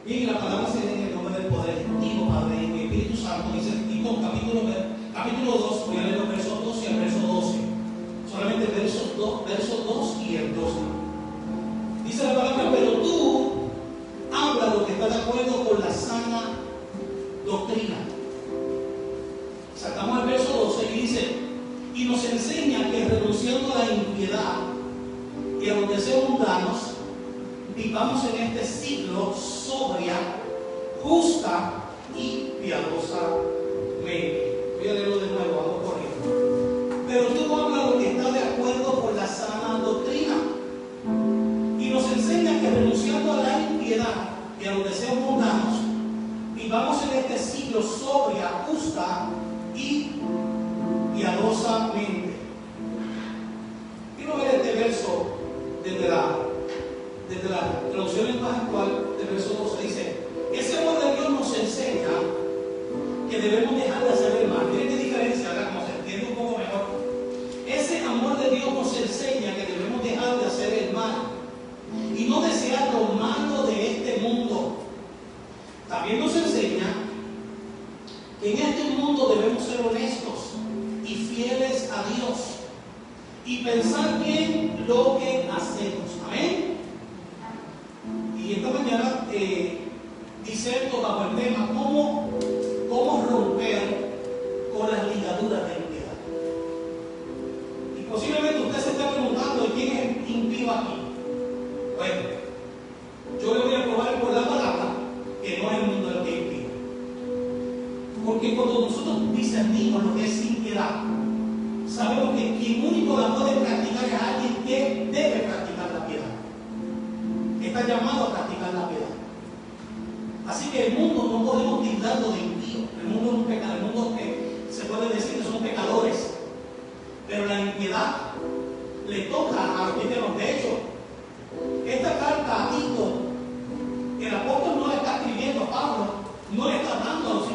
Bien, la palabra se lee en el nombre del Poder Ejecutivo, Padre y Espíritu Santo. Dice Tito, capítulo 2, voy a leer los versos 12 al verso 12. Solamente versos 2 y el 12. Dice la palabra, pero tú habla lo que está de acuerdo con la sana doctrina. Saltamos al verso 12 y dice, y nos enseña que renunciando a la impiedad y a los deseos mundanos, vivamos en este siglo sobria, justa y piadosamente. Voy a leerlo de nuevo, vamos corriendo. Pero tú hablas lo que está de acuerdo con la sana doctrina. Y nos enseña que renunciando a la impiedad y a los deseos mundanos, vivamos en este siglo sobria, justa y piadosamente. Quiero ver este verso desde la traducción en paz actual del verso 12. Dice, ese amor de Dios nos enseña que debemos dejar de hacer el mal. Miren qué diferencia, ahora como se entiende un poco mejor. Ese amor de Dios nos enseña que debemos dejar de hacer el mal y no desear lo malo de este mundo. También nos enseña que en este mundo debemos ser honestos y fieles a Dios y pensar bien lo que hacemos. Amén. Y esta mañana diserto bajo el tema cómo romper con las ligaduras de impiedad. Y posiblemente usted se está preguntando quién es el impío aquí. Bueno, yo le voy a probar por la palabra que no es el mundo el que es impío. Porque cuando nosotros discernimos lo que es impiedad, sabemos que quien único la puede practicar es alguien que debe practicar la piedad. Está llamado a practicar la piedad. Así que el mundo no podemos tildarlo de impío. El mundo es un pecado, el mundo se puede decir que son pecadores. Pero la impiedad le toca a los cristianos. De hecho, esta carta a Tito, el apóstol no le está escribiendo a Pablo, no le está hablando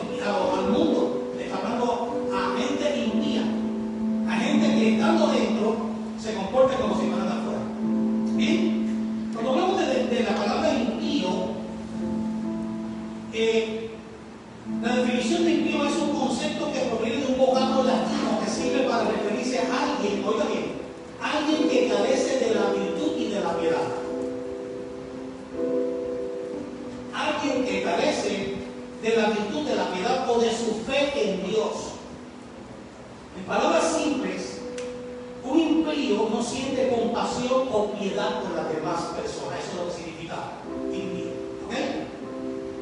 al mundo, le está hablando a gente impía, a gente que estando dentro se comporta como si fueran afuera. Bien, cuando hablamos de la palabra impío, la definición de impío es un concepto que proviene de un vocablo latino que sirve para referirse a alguien, oiga bien, alguien que carece de la virtud y de la piedad. Alguien que carece de la virtud de la piedad o de su fe en Dios. En palabras simples, un impío no siente compasión o piedad por las demás personas. Eso es lo que significa impío. ¿Ok?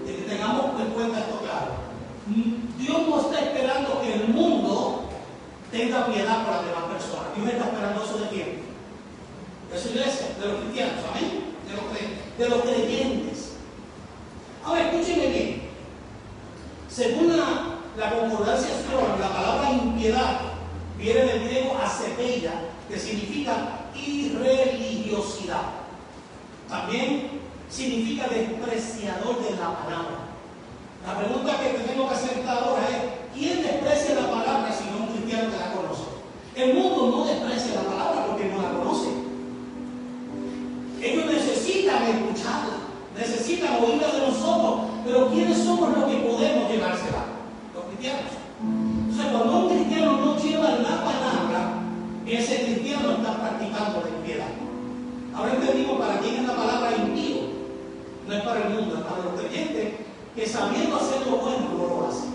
De que tengamos en cuenta esto claro. Dios no está esperando que el mundo tenga piedad por las demás personas. Dios está esperando eso de quién? De su iglesia, de los cristianos, ¿amén? De los creyentes. Ahora escúchenme bien. Según la concordancia Strong, la palabra impiedad viene del griego acepeia, que significa irreligiosidad. También significa despreciador de la palabra. La pregunta que tenemos que hacer ahora es: ¿quién desprecia la palabra si no un cristiano que la conoce? El mundo no desprecia la palabra porque no la conoce. Ellos necesitan escucharla, necesitan oírla de nosotros, pero ¿quiénes somos los que podemos llevársela? Los cristianos. Entonces, cuando un cristiano no lleva la palabra, ese cristiano está practicando la impiedad. Ahora entendimos para quién es la palabra impío. No es para el mundo, es para los creyentes que sabiendo hacer lo bueno no lo hace.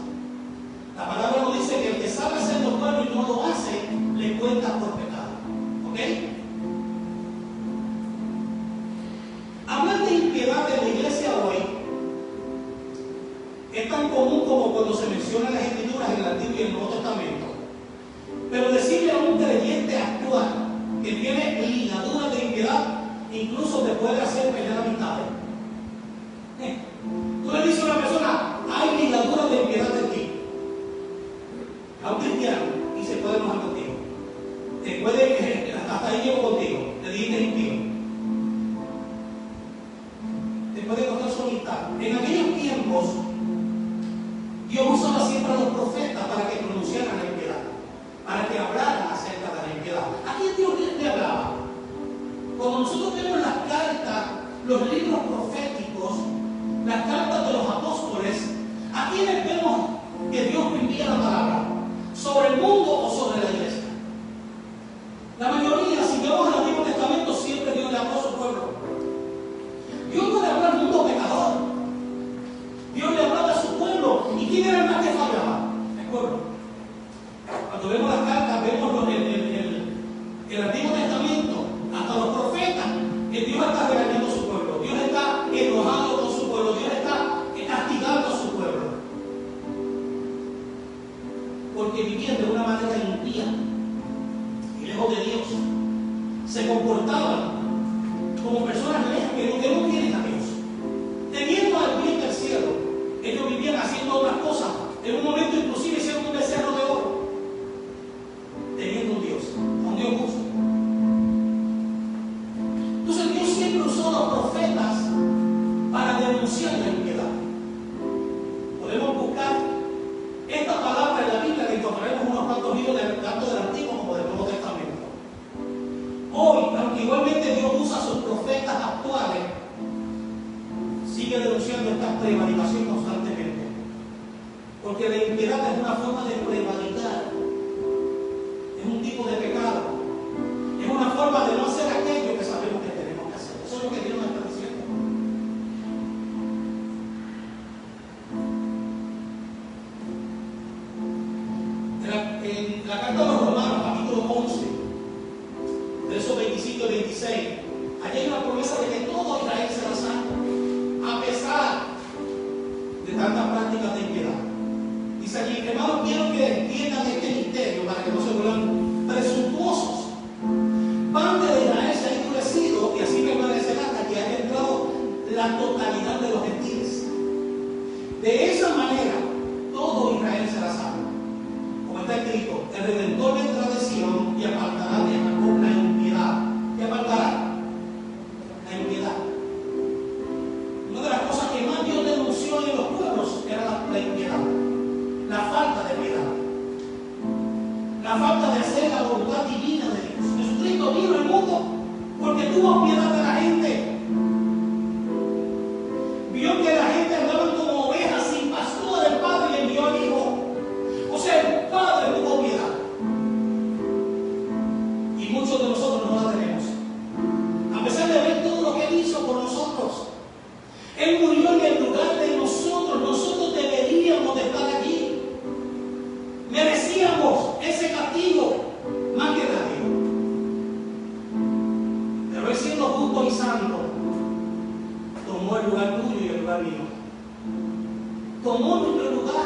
La palabra nos dice que el que sabe hacer lo bueno y no lo hace, le cuenta por pecado. ¿Ok? Hablar de impiedad en la iglesia hoy es tan común como cuando se mencionan las escrituras en el Antiguo y el Nuevo Testamento. Pero decirle a un creyente actual que tiene ligaduras de impiedad, incluso te puede hacer pelear amistades. Tú le dices a una persona: hay ligaduras de impiedad en ti, a un cristiano, y se puede enojar contigo. Te puede, hasta ahí llevo contigo, le dijiste impío. Te puede costar su amistad. En aquellos tiempos, Dios usaba siempre a los profetas para que pronunciaran la impiedad, para que hablaran acerca de la impiedad. ¿A quién Dios le hablaba? Cuando nosotros vemos las cartas, los libros proféticos, las cartas ¿Sobre el mundo o sobre la iglesia? La mayoría, si vemos el Antiguo Testamento, siempre Dios le habló a su pueblo. Dios no le habló al mundo pecador. Dios le hablaba a su pueblo. ¿Y quién era el más que fallaba? El pueblo. Cuando vemos las cartas, vemos el Antiguo Testamento, hasta los profetas, que Dios está regañando a su pueblo. Dios está enojado con su pueblo. Dios está castigando a su pueblo. Porque vivían de una manera impía y lejos de Dios. Se comportaban como personas lejas que no tienen a Dios. Teniendo al bien del cielo, ellos vivían haciendo otras cosas. En un momento inclusive hicieron un becerro de oro. Teniendo un Dios, un Dios justo. Entonces Dios siempre usó a los profetas para denunciar la impiedad. Podemos buscar esta palabra en la Biblia, que encontraremos unos cuantos libros tanto del Antiguo como del Nuevo Testamento. Hoy, aunque igualmente Dios usa a sus profetas actuales, sigue denunciando esta prevaricación constantemente. Porque la impiedad es una forma de prevaricar. Es un tipo de pecado. Es una forma de no hacer aquello que sabemos que tenemos que hacer. Eso es lo que Dios nos está diciendo. En la carta de los Romanos, capítulo 11, versos 25 y 26, allí hay una promesa de que todo Israel será santo, a pesar de tantas prácticas de impiedad. Dice allí, hermanos, quiero que entiendan este misterio para que no se vuelvan presuntuosos. Parte de Israel se ha endurecido y así permanecerá hasta que haya entrado la totalidad de los gentiles. De esa manera, todo Israel será salvo. Como está escrito, el Redentor vendrá de Sion y apartará de Jacob la impiedad. ¿Qué apartará? La impiedad. Una de las cosas que más Dios denunció en los pueblos era la impiedad. La falta de piedad. La falta de hacer la voluntad divina de Dios. Jesucristo vino al mundo porque tuvo piedad de la gente. Vio que la gente andaba como ovejas sin pastor del Padre y envió al Hijo. O sea, el Padre tuvo piedad. Y muchos de nosotros no la tenemos. A pesar de ver todo lo que Él hizo por nosotros. Él murió en el lugar de nosotros. Nosotros deberíamos de estar allí. Merecíamos ese castigo más que nadie. Pero Él, siendo justo y santo, tomó el lugar tuyo y el lugar mío. Tomó nuestro lugar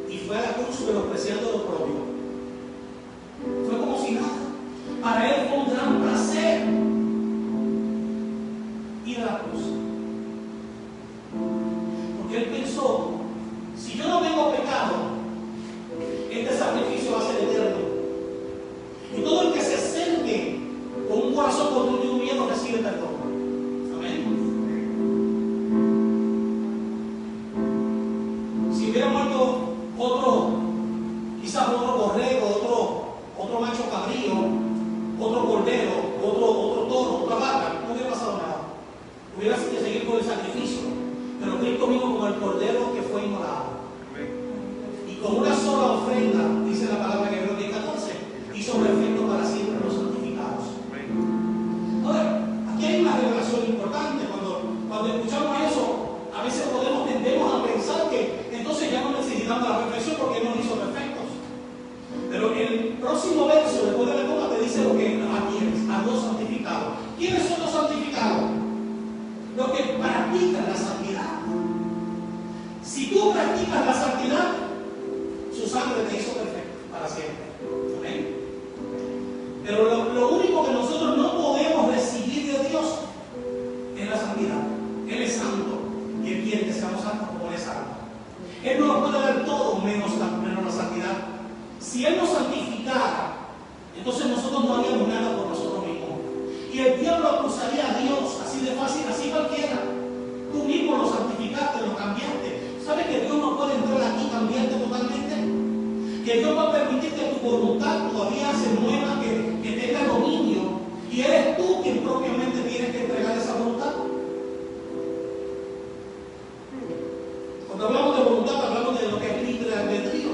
y fue a la cruz menospreciando lo propio. Fue como si nada. Para Él fue un gran placer ir a la cruz. Porque Él pensó, si yo no tengo pecado, este sacrificio va a ser eterno. Y todo el que se acerque con un corazón contrito y humillado recibe perdón. Amén. Si hubiera muerto otro, quizás otro borrego, otro macho cabrío, otro cordero, otro toro, otra vaca, no hubiera pasado nada. Hubiera sido seguir con el sacrificio. Pero Cristo vino como el cordero que fue inmolado. Con una sola ofrenda, dice la palabra en Hebreos 14, hizo perfecto para siempre los santificados. Ahora, aquí hay una revelación importante. Cuando escuchamos eso, a veces tendemos a pensar que entonces ya no necesitamos la perfección porque Él nos hizo perfectos. Pero el próximo verso, después de la coma, te dice lo que a quienes, a los santificados. ¿Quiénes son los santificados? Los que practican la santidad. Si tú practicas la santidad, su sangre te hizo perfecto para siempre. Amén. Pero lo único que nosotros no podemos recibir de Dios es la santidad. Él es santo y Él quiere que seamos santos como Él es santo. Él no nos puede dar todo menos la santidad. Si Él nos santificara, entonces nosotros no haríamos nada por nosotros mismos. Y el diablo acusaría a Dios así de fácil, así cualquiera. Tú mismo lo santificaste, lo cambiaste. ¿Sabes que Dios no puede entrar aquí y cambiarte totalmente? Que Dios va a permitir que tu voluntad todavía se mueva, que tenga dominio, y eres tú quien propiamente tienes que entregar esa voluntad. Cuando hablamos de voluntad, hablamos de lo que es libre albedrío.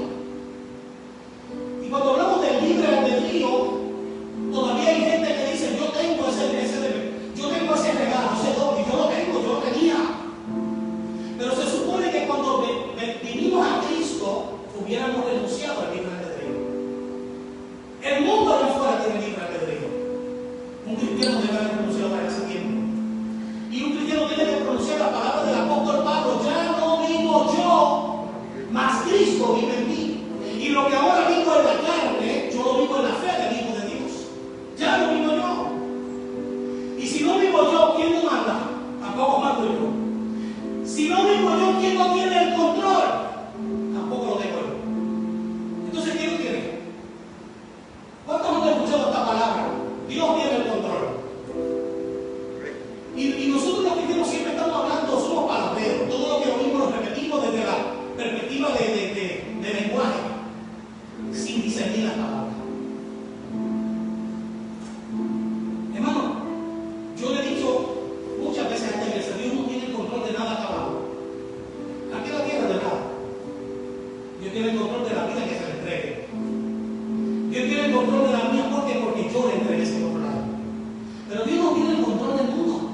pronunciar la palabra del apóstol Pablo: ya no vivo yo, mas Cristo vive en mí. Y lo que ahora vivo en la carne, yo lo vivo en la fe del Hijo de Dios. Ya no vivo yo. Y si no vivo yo, ¿quién no manda? Tampoco mando yo. Si no vivo yo, ¿quién no tiene el control? Tampoco lo tengo yo. Entonces, ¿quién lo tiene? ¿Cuántos han escuchado esta palabra? Dios tiene el control. Y nosotros los cristianos siempre estamos hablando, somos palabreros. Todo lo que oímos lo repetimos desde la perspectiva de lenguaje, sin discernir las palabras. Hermano, yo le he dicho muchas veces a esta iglesia: Dios no tiene el control de nada acabado. Aquí en la tierra de nada. Dios tiene el control de la vida que se le entregue. Dios tiene el control de la mía porque yo le entregué ese control. Pero Dios no tiene el control del mundo.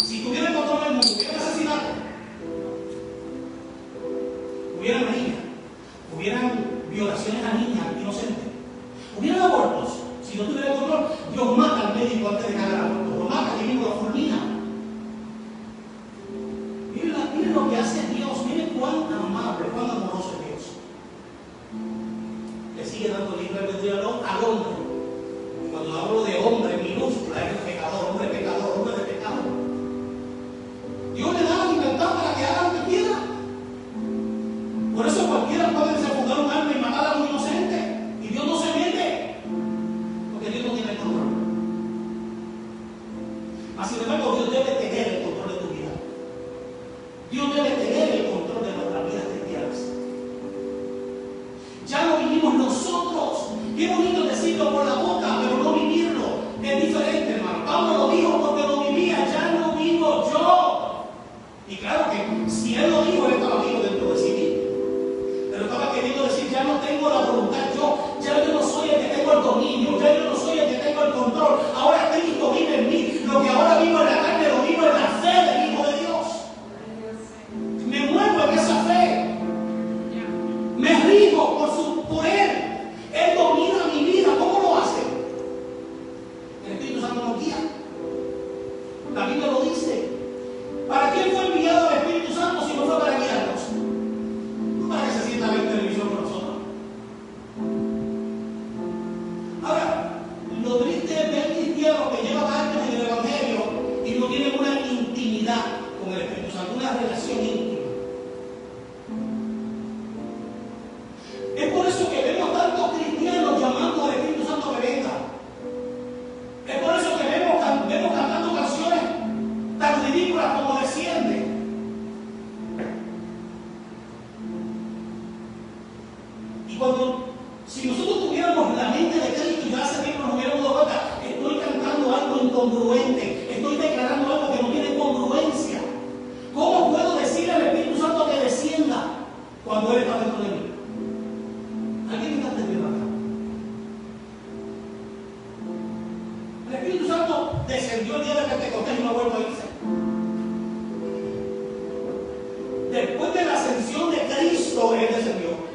Si tuviera el control del mundo, hubiera asesinato, hubieran niñas, hubieran violaciones a niñas inocentes, hubieran abortos. Si no tuviera el control, Dios mata al médico antes de que haga el aborto, lo mata y mismo lo fulmina. Miren lo que hace Dios, miren cuán amable, cuán amoroso es Dios. Le sigue dando libre albedrío al hombre. Cuando hablo de hombre en minúscula, es el pecador, hombre de pecado. Dios le da la libertad para que haga lo que quiera. Por eso cualquiera puede desenfundar un arma y matar a un inocente. Y Dios no se mete, porque Dios no tiene el control. Mas sin embargo, Dios debe tener el control de tu vida. Dios debe tener el control de nuestras vidas cristianas. Ya no vivimos nosotros. Qué bonito decirlo por la boca, pero no vivirlo. Es diferente, hermano. Pablo lo dijo porque lo vivía. Ya no vivo yo. Y claro que si él lo dijo, él estaba vivo dentro de sí mismo. Pero estaba queriendo decir: ya no tengo la voluntad ya yo no soy el que tengo el dominio, ya yo no soy el que tengo el control. Ahora Cristo vive en mí. Lo que ahora vivo en la carne lo vivo en la fe del Hijo de Dios. Me muevo en esa fe. Me rijo por Él. Él domina mi vida. ¿Cómo lo hace? El Espíritu Santo nos guía. La Biblia lo dice. ¿Para quién fue enviado el Espíritu Santo si no fue para guiarnos? No para que se sienta a ver televisión con nosotros. Ahora, lo triste es ver cristianos que llevan años en el Evangelio y no tienen una intimidad con el Espíritu Santo, una relación íntima. Es por eso que vemos tantos cristianos llamando al Espíritu Santo que venga. Es por eso que vemos cantando canciones tan ridículas como Desciende. Y si nosotros tuviéramos la mente de Cristo, ya hace tiempo nos hubiéramos dado cuenta: estoy cantando algo incongruente, estoy declarando algo que no tiene congruencia. ¿Cómo puedo decirle al Espíritu Santo que descienda cuando Él está dentro de mí? ¿Alguien me está entendiendo acá? El Espíritu Santo descendió el día de Pentecostés y no ha vuelto a irse. Después de la ascensión de Cristo, Él descendió.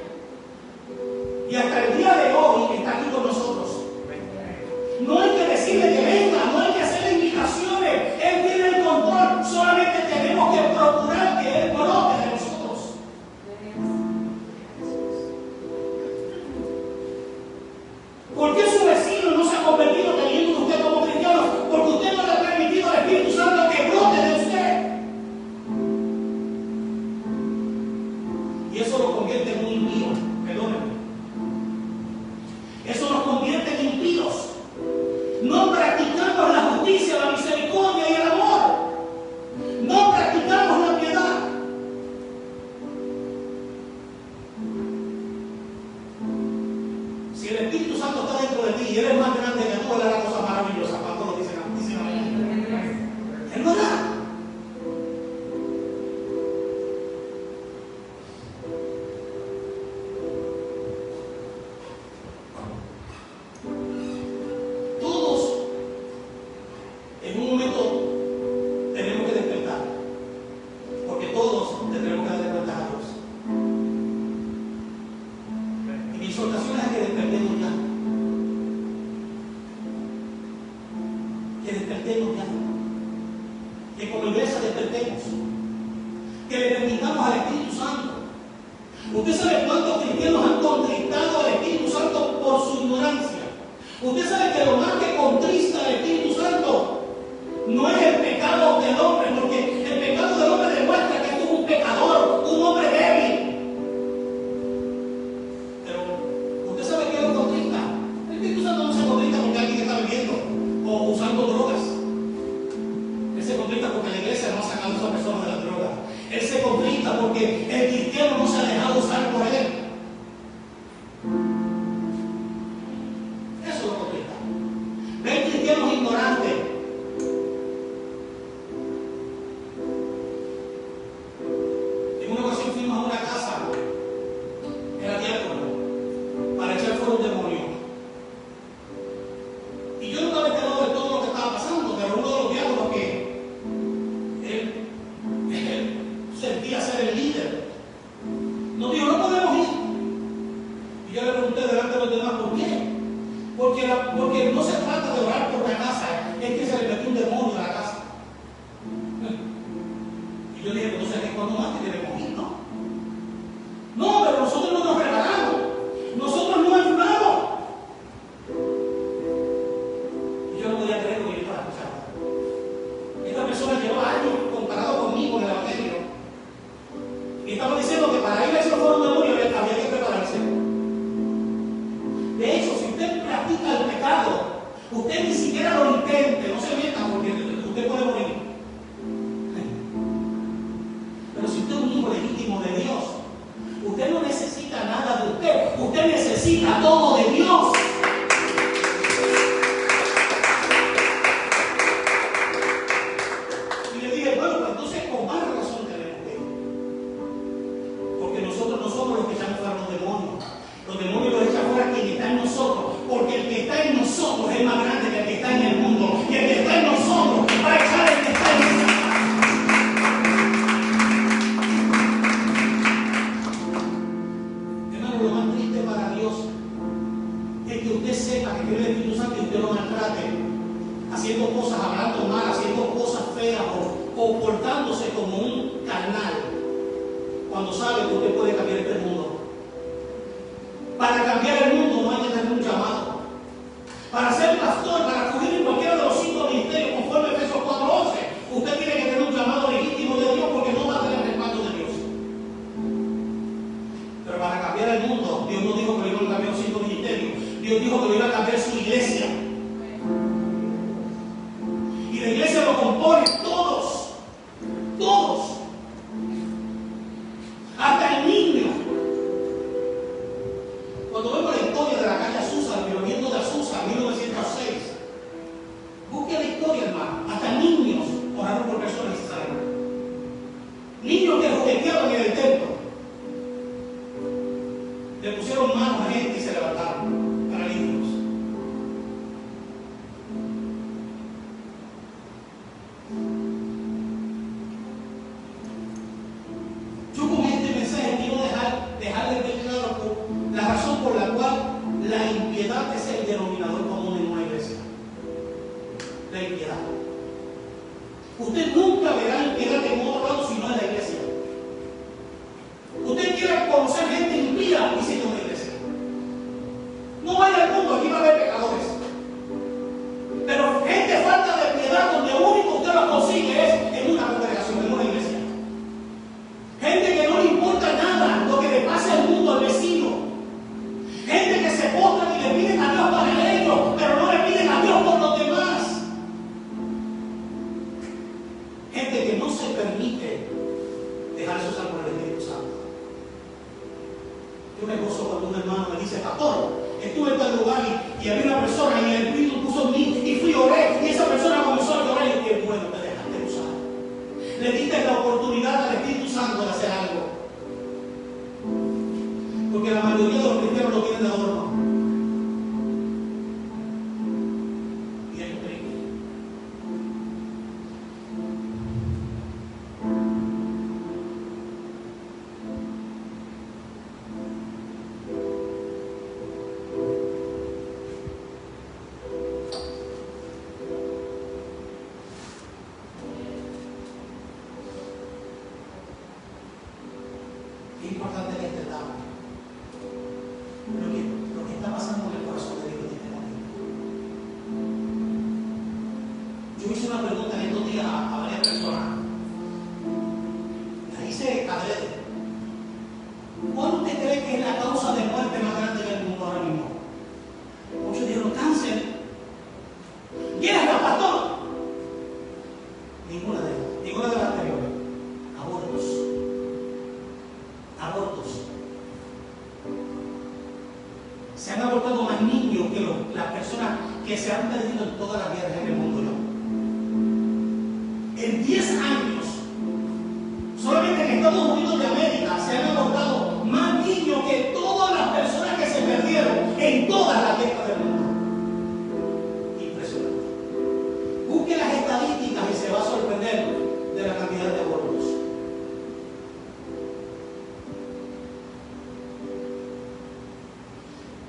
que como iglesia despertemos, que le permitamos al Espíritu Santo. Usted sabe cuántos cristianos han contristado al Espíritu Santo por su ignorancia. Usted sabe que lo más que contrista al Espíritu Santo no es el pecado del hombre, porque el pecado del hombre demuestra que es un pecador, un hombre débil. Pero usted sabe que lo contrista. El Espíritu Santo no se contrista porque alguien está bebiendo o usando drogas. Él se contrista porque la iglesia no ha sacado a esa persona de la droga. Él se contrista porque el cristiano no se ha dejado usar por él. Eso lo contrista. Ven cristianos ignorantes. En una ocasión fuimos a una casa, era diácono, para echar fuera un demonio. Y yo no estaba enterado de todo lo que estaba pasando, pero uno de los diáconos que él sentía ser el líder, nos dijo, no podemos ir. Y yo le pregunté delante de los demás, ¿por qué? Porque no se trata de orar por la casa, es que se le metió un demonio a la casa. Y yo dije, entonces es cuando más que debemos ir, ¿no? No, pero nosotros no nos preparamos, nosotros no ayudamos. Y yo no podía creer lo que yo estaba escuchando. Esta persona llevaba años comparado conmigo en el evangelio. Y estaba diciendo que para ir a esos foros de demonio había que prepararse. De hecho, si usted practica el pecado, usted ni siquiera lo intente, no se meta porque usted puede morir. Pero si usted es un hijo legítimo de Dios, usted no necesita nada de usted necesita todo de Dios. Y le dije, bueno, pues entonces con más razón tenemos que ir. Porque nosotros no somos los que echamos fuera los demonios. Los demonios los echa fuera quien está en nosotros. Porque el que está en nosotros es más grande que el que está en el mundo. Y el que está en nosotros va a echar el que está en nosotros. Hermano, lo más triste para Dios es que usted sepa que tiene el Espíritu Santo y usted lo maltrate, haciendo cosas, hablando mal, haciendo cosas feas o portándose como un carnal, cuando sabe que usted puede cambiar este mundo. Para cambiar el mundo no hay que tener un llamado. Para ser pastor, para fugir en cualquiera de los 5 ministerios, conforme a Efesios 4:11, usted tiene que tener un llamado legítimo de Dios porque no va a tener el respaldo de Dios. Pero para cambiar el mundo, Dios no dijo que lo iban a cambiar los 5 ministerios. Dios dijo que lo iba a cambiar su iglesia. Y la iglesia lo compone todos. Todos. Hasta el niño. Cuando vemos la historia de la calle Azusa, el movimiento de Azusa en 1906, busque la historia, hermano. Hasta niños oraron por personas necesarias. Niños que jugueteaban en el templo. Le pusieron manos a gente y se levantaron paralíticos. Yo con este mensaje quiero dejarles de claro la razón por la cual la impiedad es el denominador común en una iglesia. La impiedad. Usted nunca verá impiedad en otro lado si no en la iglesia. Usted quiere conocer gente impía, visite una iglesia. No vaya al mundo, aquí va a haber pecadores. Pero gente falta de piedad, donde lo único que usted lo consigue es en una congregación, en una iglesia. Gente que no le importa nada lo que le pase al mundo, al vecino. Gente que se postran y le piden a Dios para ellos, pero no le piden a Dios por los demás. Gente que no se permite dejarse usar por el Espíritu Santo. Yo me gozo cuando un hermano me dice, pastor, estuve en tal lugar y había una persona y el Espíritu puso en mí y fui a orar y esa persona comenzó a llorar y yo, qué bueno, te dejaste usar. Le diste la oportunidad al Espíritu Santo de hacer algo. Porque la mayoría de los cristianos lo tienen de adorno. Y es triste. cree que es la causa de muerte más grande del mundo ahora mismo? Muchos dijeron cáncer. ¿Y era el pastor? Ninguna de las anteriores. Abortos. Se han abortado más niños que las personas que se han perdido en todas las guerras en el mundo. En 10 años, solamente en Estados Unidos de América se han abortado más niños que todas las personas que se perdieron en todas las guerras del mundo. Impresionante. Busque las estadísticas y se va a sorprender de la cantidad de abortos.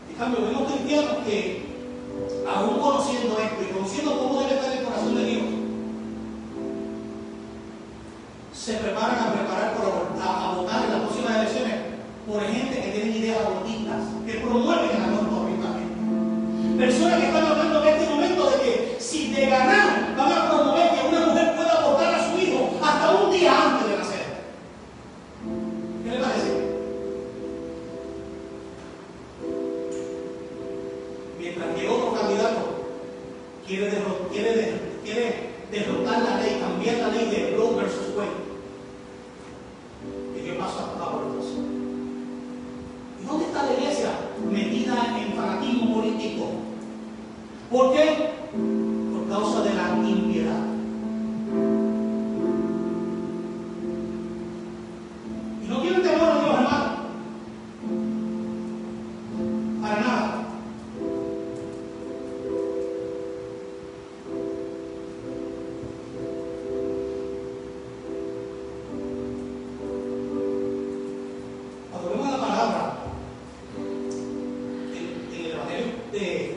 En cambio, vemos cristianos que, aún conociendo esto y conociendo cómo debe estar el corazón de Dios, se preparan a votar en las próximas elecciones por gente que tienen ideas abortistas, que promueven el aborto abiertamente. Personas que están hablando en este momento de que si de ganar van a promover que una mujer pueda abortar a su hijo hasta un día antes de nacer. ¿Qué le parece? Mientras que otro candidato quiere derrotar la ley, cambiar la ley de Roe versus Wade. ¿Y qué pasa con abortos? ¿Y dónde está la iglesia? Metida en fanatismo político. ¿Por qué? Por causa de la impiedad. Y no tienen temor a Dios, hermano. Para nada.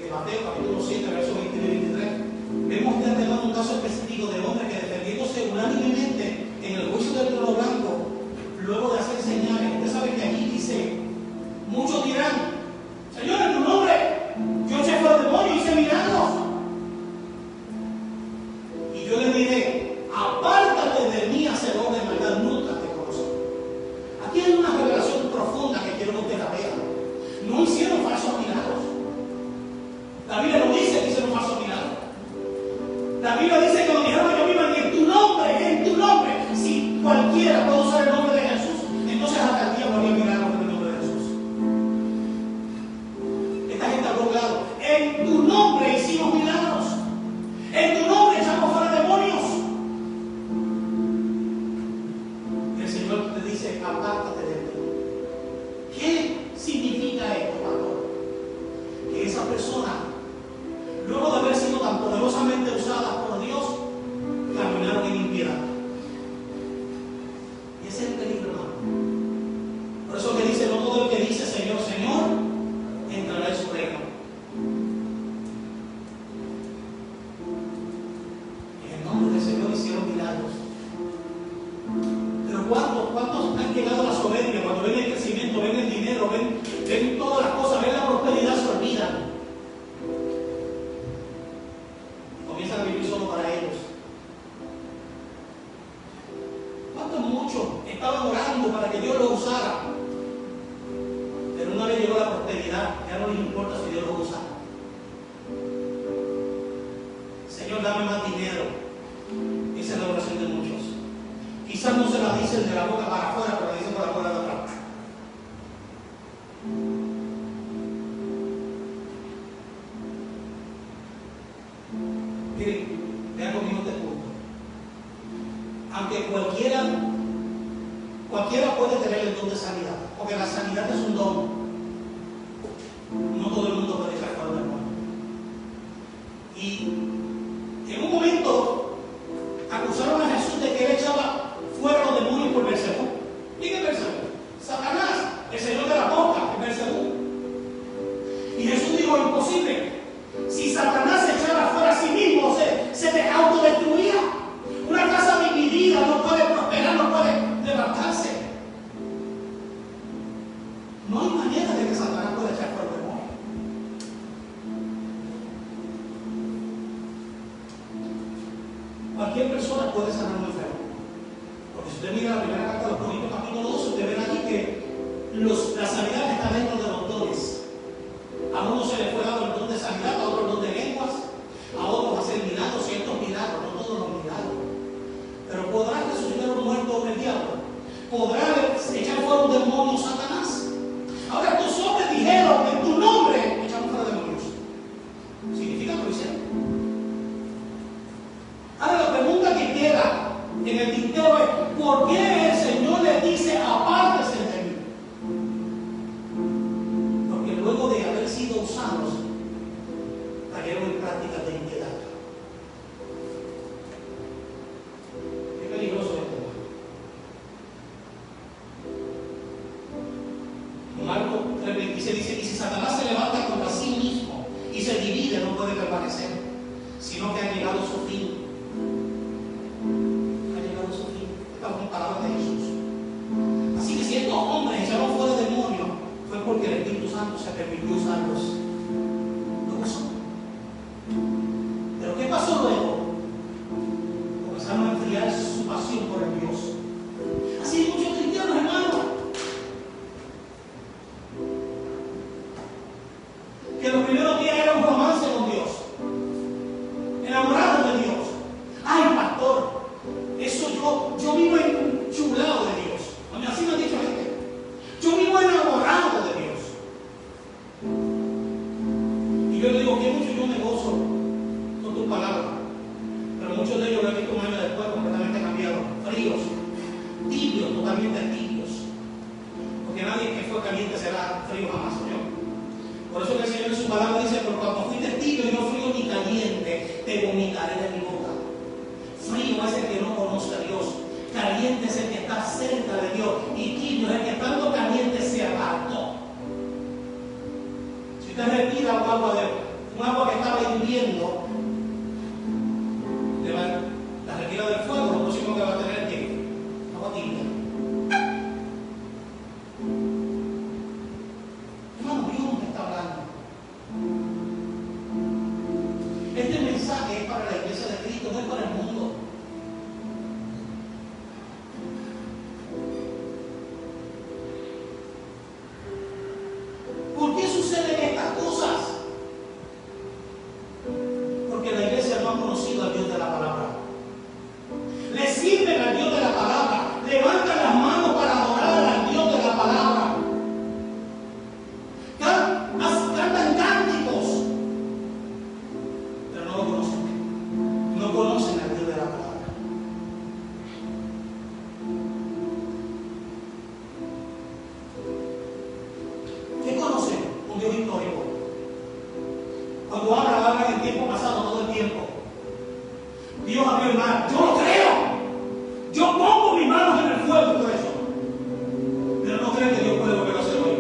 Mateo capítulo 7, versos 20 y 23, vemos de antemano un caso específico de hombre que, defendiéndose unánimemente en el juicio del trono blanco, luego de hacer señales, usted sabe que allí dice, muchos dirán, Señor, en tu nombre yo eché fuera demonios y hice milagros. Y yo le diré, apártate de mí, hacedor de maldad, nunca te conocí. Aquí hay una revelación profunda que quiero que usted la vea. No hicieron falsos milagros. La Biblia no dice que hicieron falsos milagros. La Biblia dice que lo dijeron ellos mismos, en tu nombre, si cualquiera puede usar el nombre de Jesús, entonces hasta el día no había milagros en el nombre de Jesús. Esta gente habló claro, en tu nombre hicimos milagros, en tu nombre echamos fuera demonios. El Señor te dice, apártate de mí. ¿Qué significa esto, pastor? Que esa persona, luego de haber sido tan poderosamente usada por Dios, caminaron en impiedad. Y ese es el peligro, hermano. Por eso que dice, no todo el que dice Señor, Señor, entrará en su reino. En el nombre del Señor hicieron milagros. Pero ¿cuántos han llegado a la soberbia? Cuando ven el crecimiento, ven el dinero, ven todas las cosas, ven la prosperidad, se olvidan. Comienzan a vivir solo para ellos. ¿Cuántos muchos estaban orando para que Dios los usara? Pero una vez llegó la prosperidad, ya no les importa si Dios los usa. Señor, dame más dinero. Esa es la oración de muchos. Quizás no se la dicen de la boca para afuera, pero la dicen por la puerta de atrás. Miren, vean conmigo este punto. Aunque cualquiera puede tener el don de sanidad, porque la sanidad es un don. No todo el mundo puede echar fuera del demonio. Y en un momento acusaron a Jesús de que él echaba fuera los demonios por Beelzebú. ¿Y qué es Beelzebú? Satanás, el señor de la boca, es Beelzebú. Y Jesús dijo, imposible. Si Satanás se echara fuera a sí mismo, se te autodestruía. Una casa dividida no puede prosperar, no puede levantarse. No hay manera de que Satanás pueda echar fuera el demonio. Cualquier persona puede sanar un enfermo. Porque si usted mira la primera carta de los Corintios, capítulo 12, usted ve allí que la sanidad podrá echar fuera un demonio Satanás. Ahora estos hombres dijeron: en tu nombre echamos fuera demonios. Significa que lo hicieron. Ahora la pregunta que queda en el tintero es: ¿por qué el Señor les dice apártense de mí? Porque luego de haber sido usados, cayeron en prácticas de impiedad. Qué peligroso es esto. Marcos 3:26 dice: y si Satanás se levanta contra sí mismo y se divide, no puede permanecer, sino que ha llegado su fin. Ha llegado su fin. Estas son palabras de Jesús. Así que si estos hombres echaron fuera demonios, fue porque el Espíritu Santo se permitió usarlos. Lo usó. Pero ¿qué pasó luego? Comenzaron a enfriar su pasión por el Dios. Así hay muchos cristianos, hermanos, que los primeros días era un romance con Dios, enamorados de Dios. Ay, pastor, eso yo vivo enchulado de Dios. Así me han dicho gente. Yo vivo enamorado de Dios. Y yo le digo que mucho yo me gozo con tus palabras, pero muchos de ellos lo he visto un año después completamente cambiados, fríos, tibios, totalmente tibios. Porque nadie que fue caliente será frío jamás, yo. Por eso que el Señor en su palabra dice: por cuando fuiste tibio y no frío ni caliente, te vomitaré de mi boca. Frío es el que no conoce a Dios, caliente es el que está cerca de Dios, y tibio es el que estando caliente se apartó. Si usted respira un agua que estaba hirviendo, la retira del fuego, lo próximo que va a tener es que agua tibia. Hermano, Dios me está hablando. Este mensaje es para la iglesia de Cristo, no es para el mundo. ¿Por qué suceden estas cosas? Porque la iglesia no ha conocido al Dios de la palabra. Le sirven al Dios de la palabra, levantan las manos para adorar al Dios de la palabra, cantan cánticos, pero no lo conocen. No conocen al Dios de la palabra. ¿Qué conocen? Un Dios histórico. Cuando hablan en tiempo pasado, todo el tiempo. Dios abrió el mar. Yo lo creo. Yo pongo mis manos en el fuego por eso. Pero no creen que Dios puede volver a hacerlo hoy.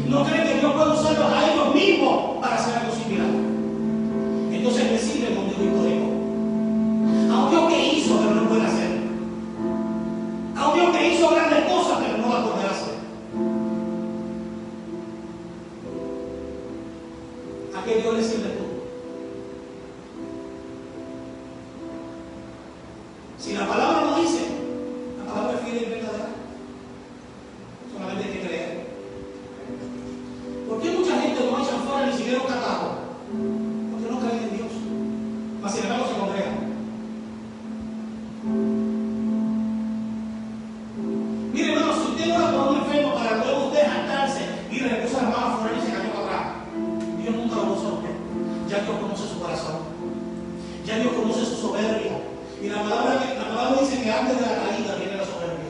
No creen que Dios puede usarlos a ellos mismos para hacer algo similar. Entonces me sirven un Dios histórico. A un Dios que hizo, pero no puede hacer. A un Dios que hizo grandes cosas, pero no va a poder hacer. ¿A qué Dios le sirve tú? Si la palabra lo dice, la palabra es fiel y verdadera. Solamente hay que creer. ¿Por qué mucha gente no echan fuera ni siquiera un catarro? Porque no creen en Dios. Mas sin embargo se congregan. Mire, hermano, si usted ora por un enfermo para luego usted jactarse y le puso las manos fuera y se cayó para atrás, Dios nunca lo usa a usted. Ya Dios conoce su corazón. Ya Dios conoce su soberbia. Y la palabra dice que antes de la caída viene la soberbia.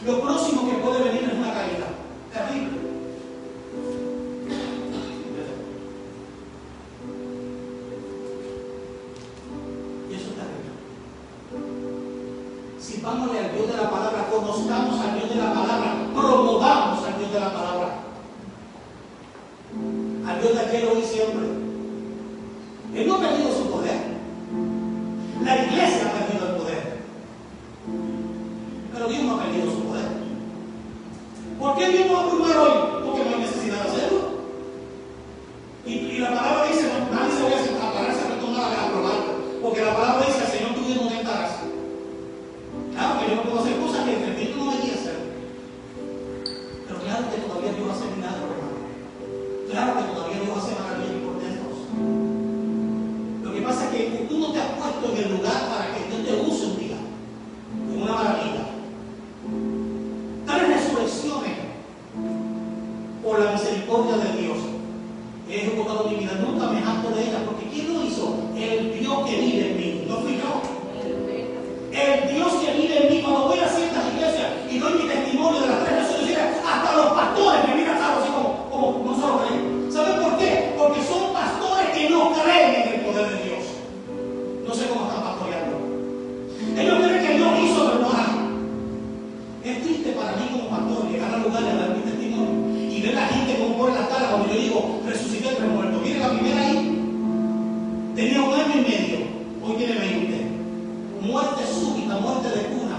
Lo próximo que puede venir es una caída. Terrible. Y eso es terrible. Sirvámosle al Dios de la palabra, conozcamos al Dios de la palabra, promovamos al Dios de la palabra. Al Dios de aquel hoy y siempre. Él no ha perdido su poder. La iglesia ha perdido el poder. Pero Dios no ha perdido su poder. ¿Por qué Dios no va a abrumar hoy? Porque no hay necesidad de hacerlo. Y la palabra dice: nadie se va a pararse a retornar a probarlo. Porque la palabra dice: al Señor tu Dios no tentarás. Claro que yo no puedo hacer cosas que el Espíritu no me guía a hacer. Pero claro que todavía Dios hace milagros, hermano. Claro que todavía Dios hace maravillas y portentos. Lo que pasa es que tú no te has puesto en el lugar para que Dios te use un día en una maravilla. que vive en mí. Cuando voy a ciertas iglesias y doy mi testimonio de las 3 naciones, hasta los pastores me miran así como no se lo creen. ¿Saben por qué? Porque son pastores que no creen en el poder de Dios. No sé cómo están pastoreando. Ellos creen que Dios hizo, pero no hará. Es triste para mí como pastor llegar al lugar y a dar mi testimonio y ver a la gente como pone la cara cuando yo digo resucité entre muertos. Mire la primera ahí. Tenía 1 año y medio, hoy tiene 20. Muerte súbita, muerte de cuna.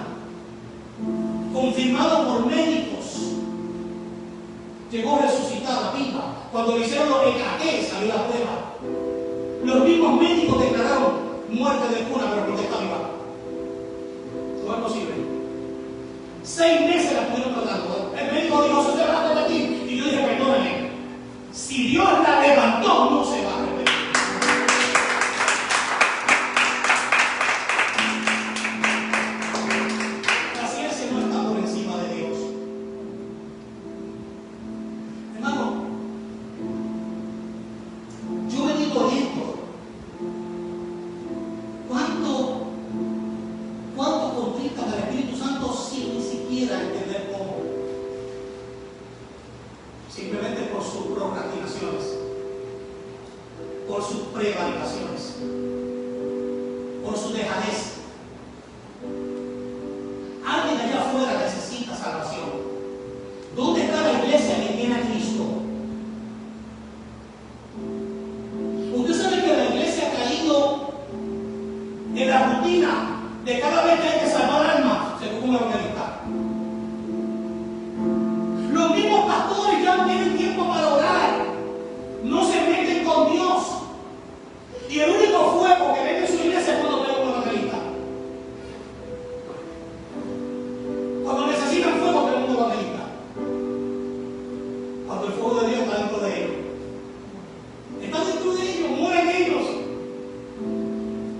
Confirmado por médicos. Llegó resucitada, viva. Cuando le hicieron los EKG, salió la prueba. Los mismos médicos declararon muerte de cuna, pero porque está viva. ¿Cómo es posible? 6 meses la estuvieron tratando. El médico dijo, se va a repetir. Y yo dije, perdónenme. Si Dios la levantó, no se va a repetir. Simplemente por sus procrastinaciones, por sus prevaricaciones, por su dejadez. Alguien allá afuera necesita salvación. ¿Dónde está la iglesia que tiene a Cristo? Usted sabe que la iglesia ha caído en la rutina de cada vez que hay que salvar almas, según un evangelista. Los mismos pastores ya no tienen tiempo para orar, no se meten con Dios. Y el único fuego que ven en su iglesia es cuando ven un evangelista. Cuando necesitan fuego, ven un evangelista. Cuando el fuego de Dios está dentro de ellos. Está dentro de ellos, mueren ellos.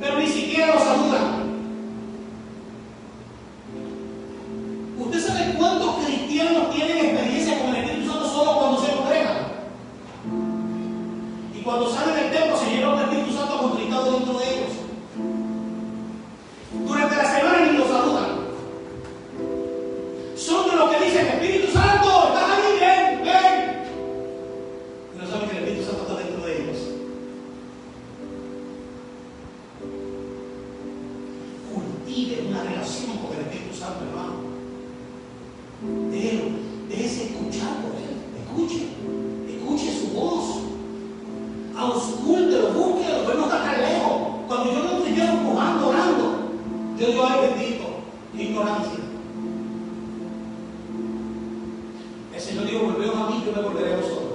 Pero ni siquiera los saludan. ¿Usted sabe cuántos cristianos tienen experiencia con el Espíritu Santo solo cuando se congregan? Y cuando salen del templo se llevan el Espíritu Santo contristado dentro de ellos. Durante la semana ni los saludan. Son de los que dicen, Espíritu Santo, estás ahí, ven, ven. Y no saben que el Espíritu Santo está dentro de ellos. Cultive una relación con el Espíritu Santo, hermano. Déjese escuchar por él. Escuche su voz. Auscúltelo, búsquelo, pero no está tan lejos. Cuando yo no estoy empujando, orando, yo digo, ay bendito, ignorancia. El Señor dijo, volveos a mí, yo me volveré a vosotros.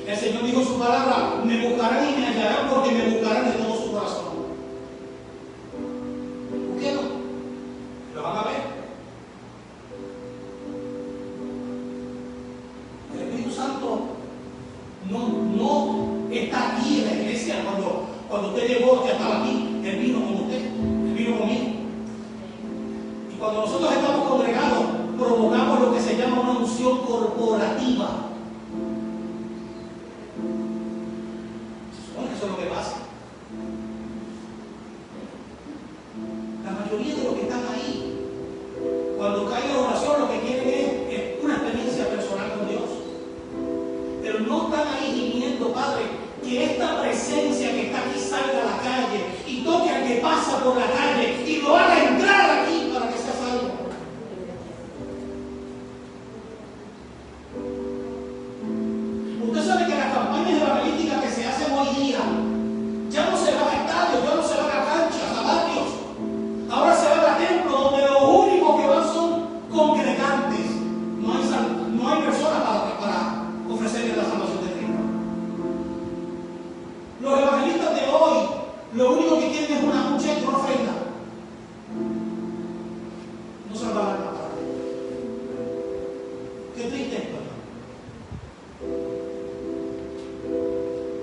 El Señor dijo su palabra, me buscarán y me hallarán porque me buscarán de todo su corazón. Búsquelo, lo van a ver. Santo no está aquí en la iglesia cuando usted llegó, ya estaba aquí, Él vino con usted, Él vino conmigo. Y cuando nosotros estamos congregados, provocamos lo que se llama una unción corporativa. Se supone que eso es lo que pasa. La mayoría de los que están ahí, cuando cae la oración, lo que quieren es una experiencia personal con Dios. Pero no están ahí gimiendo, Padre, que esta presencia que está aquí salga a la calle y toque al que pasa por la calle y lo haga entrar aquí para que sea salvo. Usted sabe que las campañas evangelísticas que se hacen hoy día ya no se van a estadios, ya no se van a canchas, a barrios. Ahora se van a templos donde lo único que van son congregantes. No hay personas para ofrecerle la salvación de Cristo. Los evangelistas de hoy, lo único que quieren es una cheque, una ofrenda. No se lo van a dar nada. Qué triste esto, ¿no?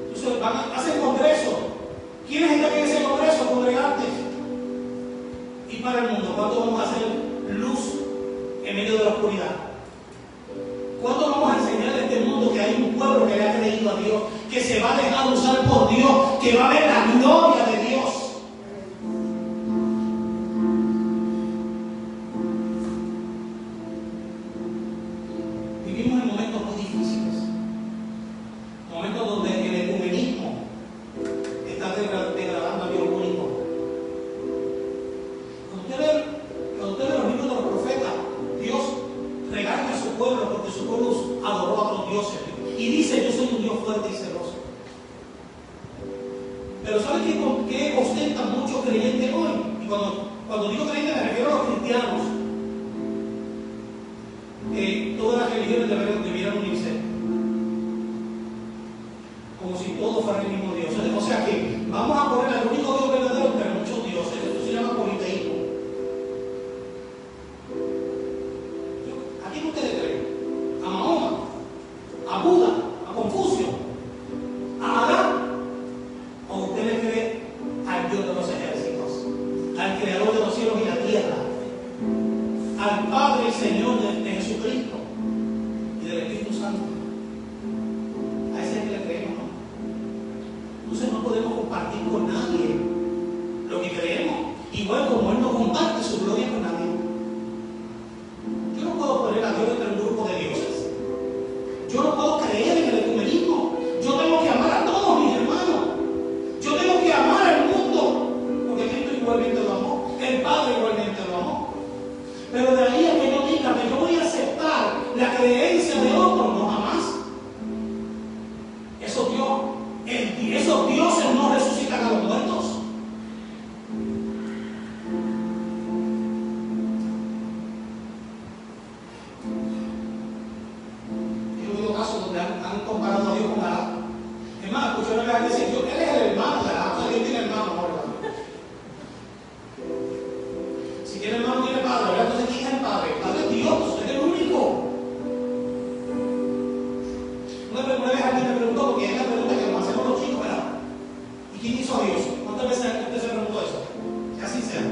Entonces hacen congreso. ¿Quiénes están en ese congreso? Congregantes. Y para el mundo, ¿cuánto vamos a hacer luz en medio de la oscuridad? ¿Cuándo vamos a enseñar a este mundo que hay un pueblo que le ha creído a Dios, que se va a dejar usar por Dios, que va a ver la gloria de Dios? Dios es Dios. Y dice, yo soy un Dios fuerte y celoso. Pero ¿sabe qué ostentan muchos creyentes hoy? Y cuando digo creyentes me refiero a los cristianos. Todas las religiones debieran unirse. Como si todo fuera el mismo Dios. O sea que vamos a poner al único Dios verdadero entre muchos dioses. Esto se llama politeísmo. ¿A quién ustedes creen? ¿A Mahoma? ¿A Buda? ¿A Confucio? ¿A Adán? ¿O usted le cree al Dios de los ejércitos? Al creador de los cielos y la tierra, al Padre y Señor de Jesucristo y del Espíritu Santo. A ese es que le creemos, ¿no? Entonces no podemos compartir con nadie lo que creemos, igual como Él no comparte su gloria con nadie. Yo no puedo poner a Dios entre un grupo de dioses. Yo no puedo creer en el ecumenismo. Yo tengo que amar a todos mis hermanos. Yo tengo que amar al mundo, porque Cristo igualmente lo amó, el Padre igualmente lo amó. Pero de ahí a que yo diga que yo voy a aceptar la creencia de otros, no jamás. Esos dioses no resucitan a los muertos. He oído casos donde han comparado a Dios con Adán. Es más, escuché una vez decir, él es el hermano de Adán. O sea, Dios tiene hermano, ¿no? Si tiene hermano, tiene padre, ¿verdad? Entonces, ¿quién es el padre? El padre es Dios, es el único. Una vez alguien me preguntó, porque es la pregunta que nos hacemos los chicos, ¿verdad? ¿Y quién hizo a Dios? ¿Cuántas veces usted se preguntó eso? Sea sincero.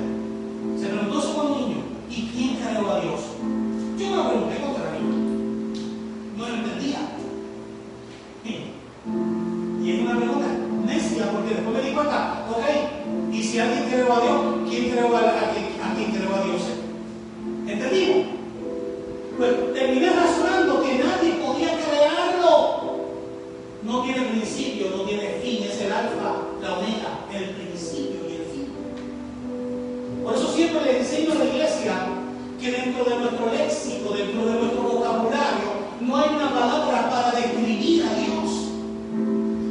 Se preguntó eso cuando niño. ¿Y quién creó a Dios? Yo me lo pregunté contra mí. No lo entendía. Y es una pregunta necia, porque después me di cuenta, ok, y si alguien creó a Dios, ¿quién creó a quien creó a Dios? ¿Entendimos? Pues terminé razonando que nadie podía crearlo. No tiene principio, no tiene fin, es el alfa, la omega, el principio y el fin. Por eso siempre le enseño a la iglesia que dentro de nuestro léxico, dentro de nuestro vocabulario, no hay una palabra para describir a Dios.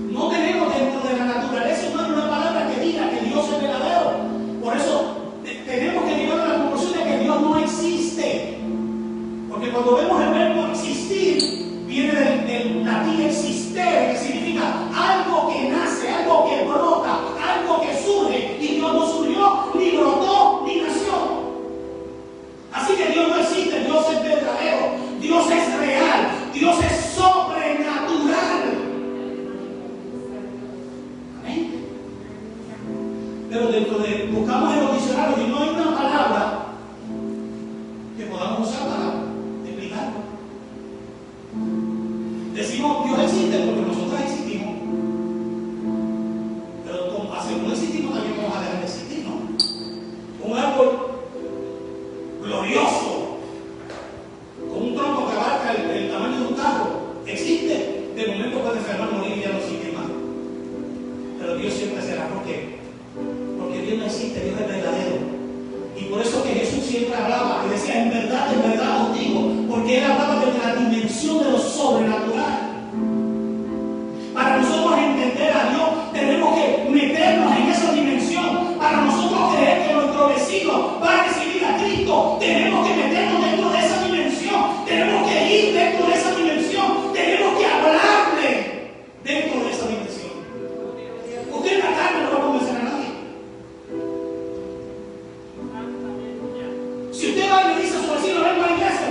No tenemos dentro de la naturaleza humana una palabra que diga que Dios es verdadero. Por eso tenemos que llegar a la conclusión de que Dios no existe. Porque cuando vemos el verbo existir, viene del latín existere, que significa algo que nace, algo que brota, algo que surge. Y Dios no surgió, ni brotó, ni nació. Así que Dios no existe, Dios es verdadero, Dios es real, Dios es sobrenatural. Amén. Pero dentro de, buscamos en los diccionarios y no hay una palabra que podamos usar para explicarlo. Decimos Dios existe porque nosotros existimos. Pero hacia no existimos también vamos a dejar de existir, ¿no? Un árbol glorioso, con un tronco que abarca el tamaño de un carro, existe. De momento puede enfermar, morir y ya no existe más. Pero Dios siempre será. ¿Por qué? Porque Dios no existe, Dios es verdadero. Y por eso que Jesús siempre hablaba y decía, en verdad os digo, porque Él hablaba de la dimensión de lo sobrenatural. Para nosotros entender a Dios, tenemos que meternos en esa dimensión. Para nosotros creer que nuestro vecino va a recibir a Cristo, tenemos que meternos dentro de esa dimensión. Tenemos que ir dentro de esa dimensión. Tenemos que hablarle dentro de esa dimensión. Usted en la carne no va a convencer a nadie. Si usted va y le dice a su vecino, ven a la iglesia,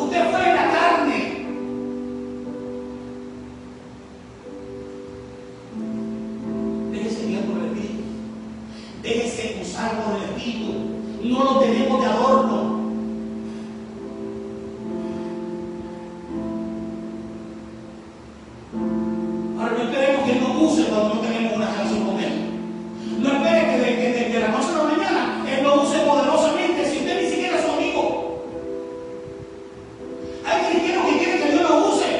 usted fue en la carne. Déjese guiar por el Espíritu. Déjese usar por el Espíritu. No lo tenemos de adorno. Ahora no esperemos que Él nos use cuando no tenemos una relación con Él. No espere que de la noche a la mañana Él nos use poderosamente si usted ni siquiera es su amigo. Hay cristianos que quieren que Dios los use,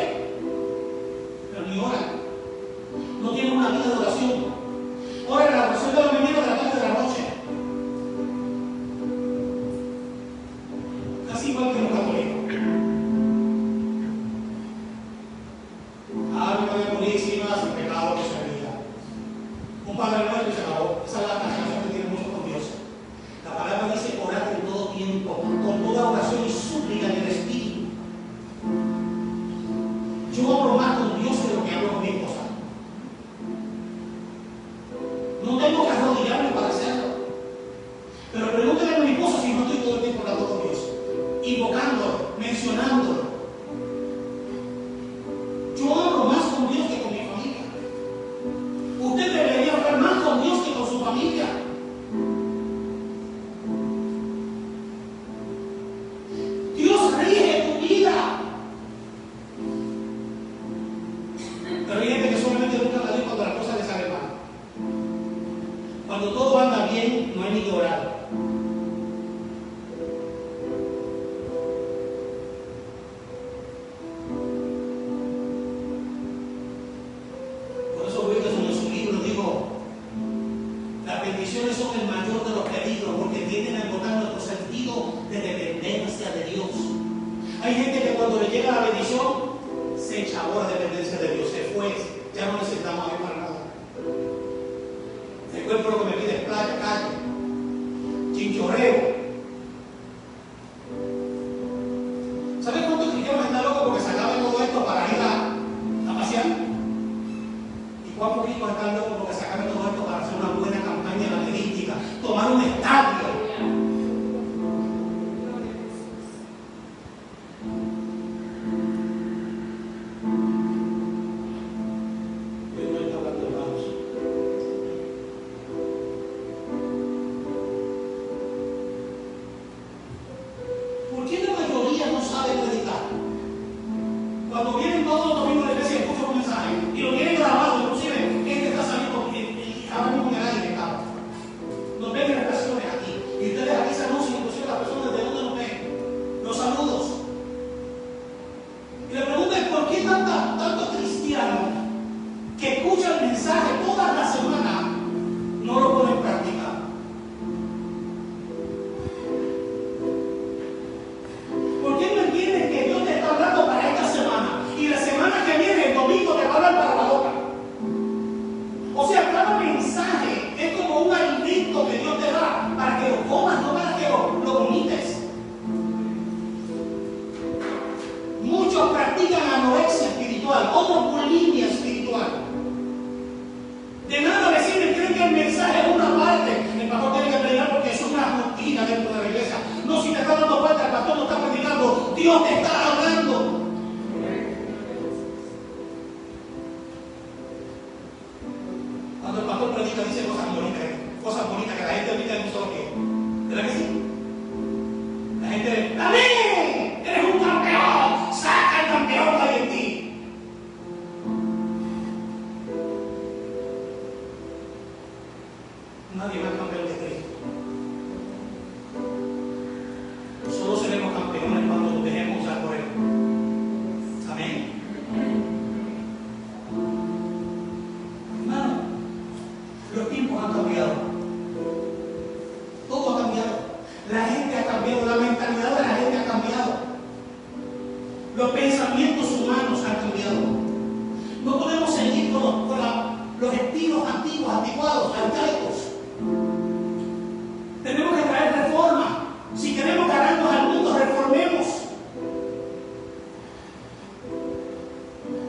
pero ni oran. No tienen una vida de oración. Oran la oración de la mañana, de la tarde, de la noche. Casi igual que los católicos. y de orar. Por eso Wilkerson en su libro dijo: las bendiciones son el mayor de los peligros porque tienden a agotar nuestro sentido de dependencia de Dios. Hay gente que cuando le llega la bendición se echabó la dependencia de Dios, se fue, ya no necesitamos a Dios para nada. El cuerpo lo que me pide es playa, calle, chinchorreo. ¿Sabes cuántos cristianos están locos porque se acabe todo esto para ir a pasear? ¿Y cuántos ricos están locos porque se acabe todo esto para hacer una buena campaña evangelística, tomar un estadio? Cuando vienen todos los domingos a la iglesia y escuchan un mensaje y lo tienen grabado, inclusive este está saliendo ahora mismo en el aire, cabrón. Nos ven en las expresiones aquí y ustedes aquí se anuncian, inclusive las personas desde donde nos ven, los saludos. Y le preguntan por qué tantos cristianos que escuchan el mensaje toda la semana no lo pueden practicar. ¿Por qué no entienden que Dios te está hablando para esta semana? Y la semana que viene, el domingo, te va a hablar para la boca. O sea, cada mensaje es como un alimento que Dios te da para que lo comas, no para que lo vomites. Muchos practican anorexia espiritual, otros bulimia espiritual. De nada me sirve, creen que el mensaje es una parte. El pastor tiene que predicar porque eso es una rutina dentro de la iglesia. No, si te está dando cuenta, el pastor no está predicando, Dios te está hablando. Cuando el pastor predica, dice cosas bonitas que la gente ahorita no sabe qué. ¿Verdad que sí? La gente, ¡amén! ¡Eres un campeón! ¡Saca el campeón que hay en ti! Nadie más campeón que Cristo. Solo seremos campeones cuando nos dejemos usar por Él. Amén. Hermano, los tiempos han cambiado. Todo ha cambiado. La gente ha cambiado. La mentalidad de la gente ha cambiado. Los pensamientos humanos han cambiado. No podemos seguir con los estilos antiguos, anticuados, arcaicos. Tenemos que traer reforma. Si queremos ganarnos al mundo, reformemos.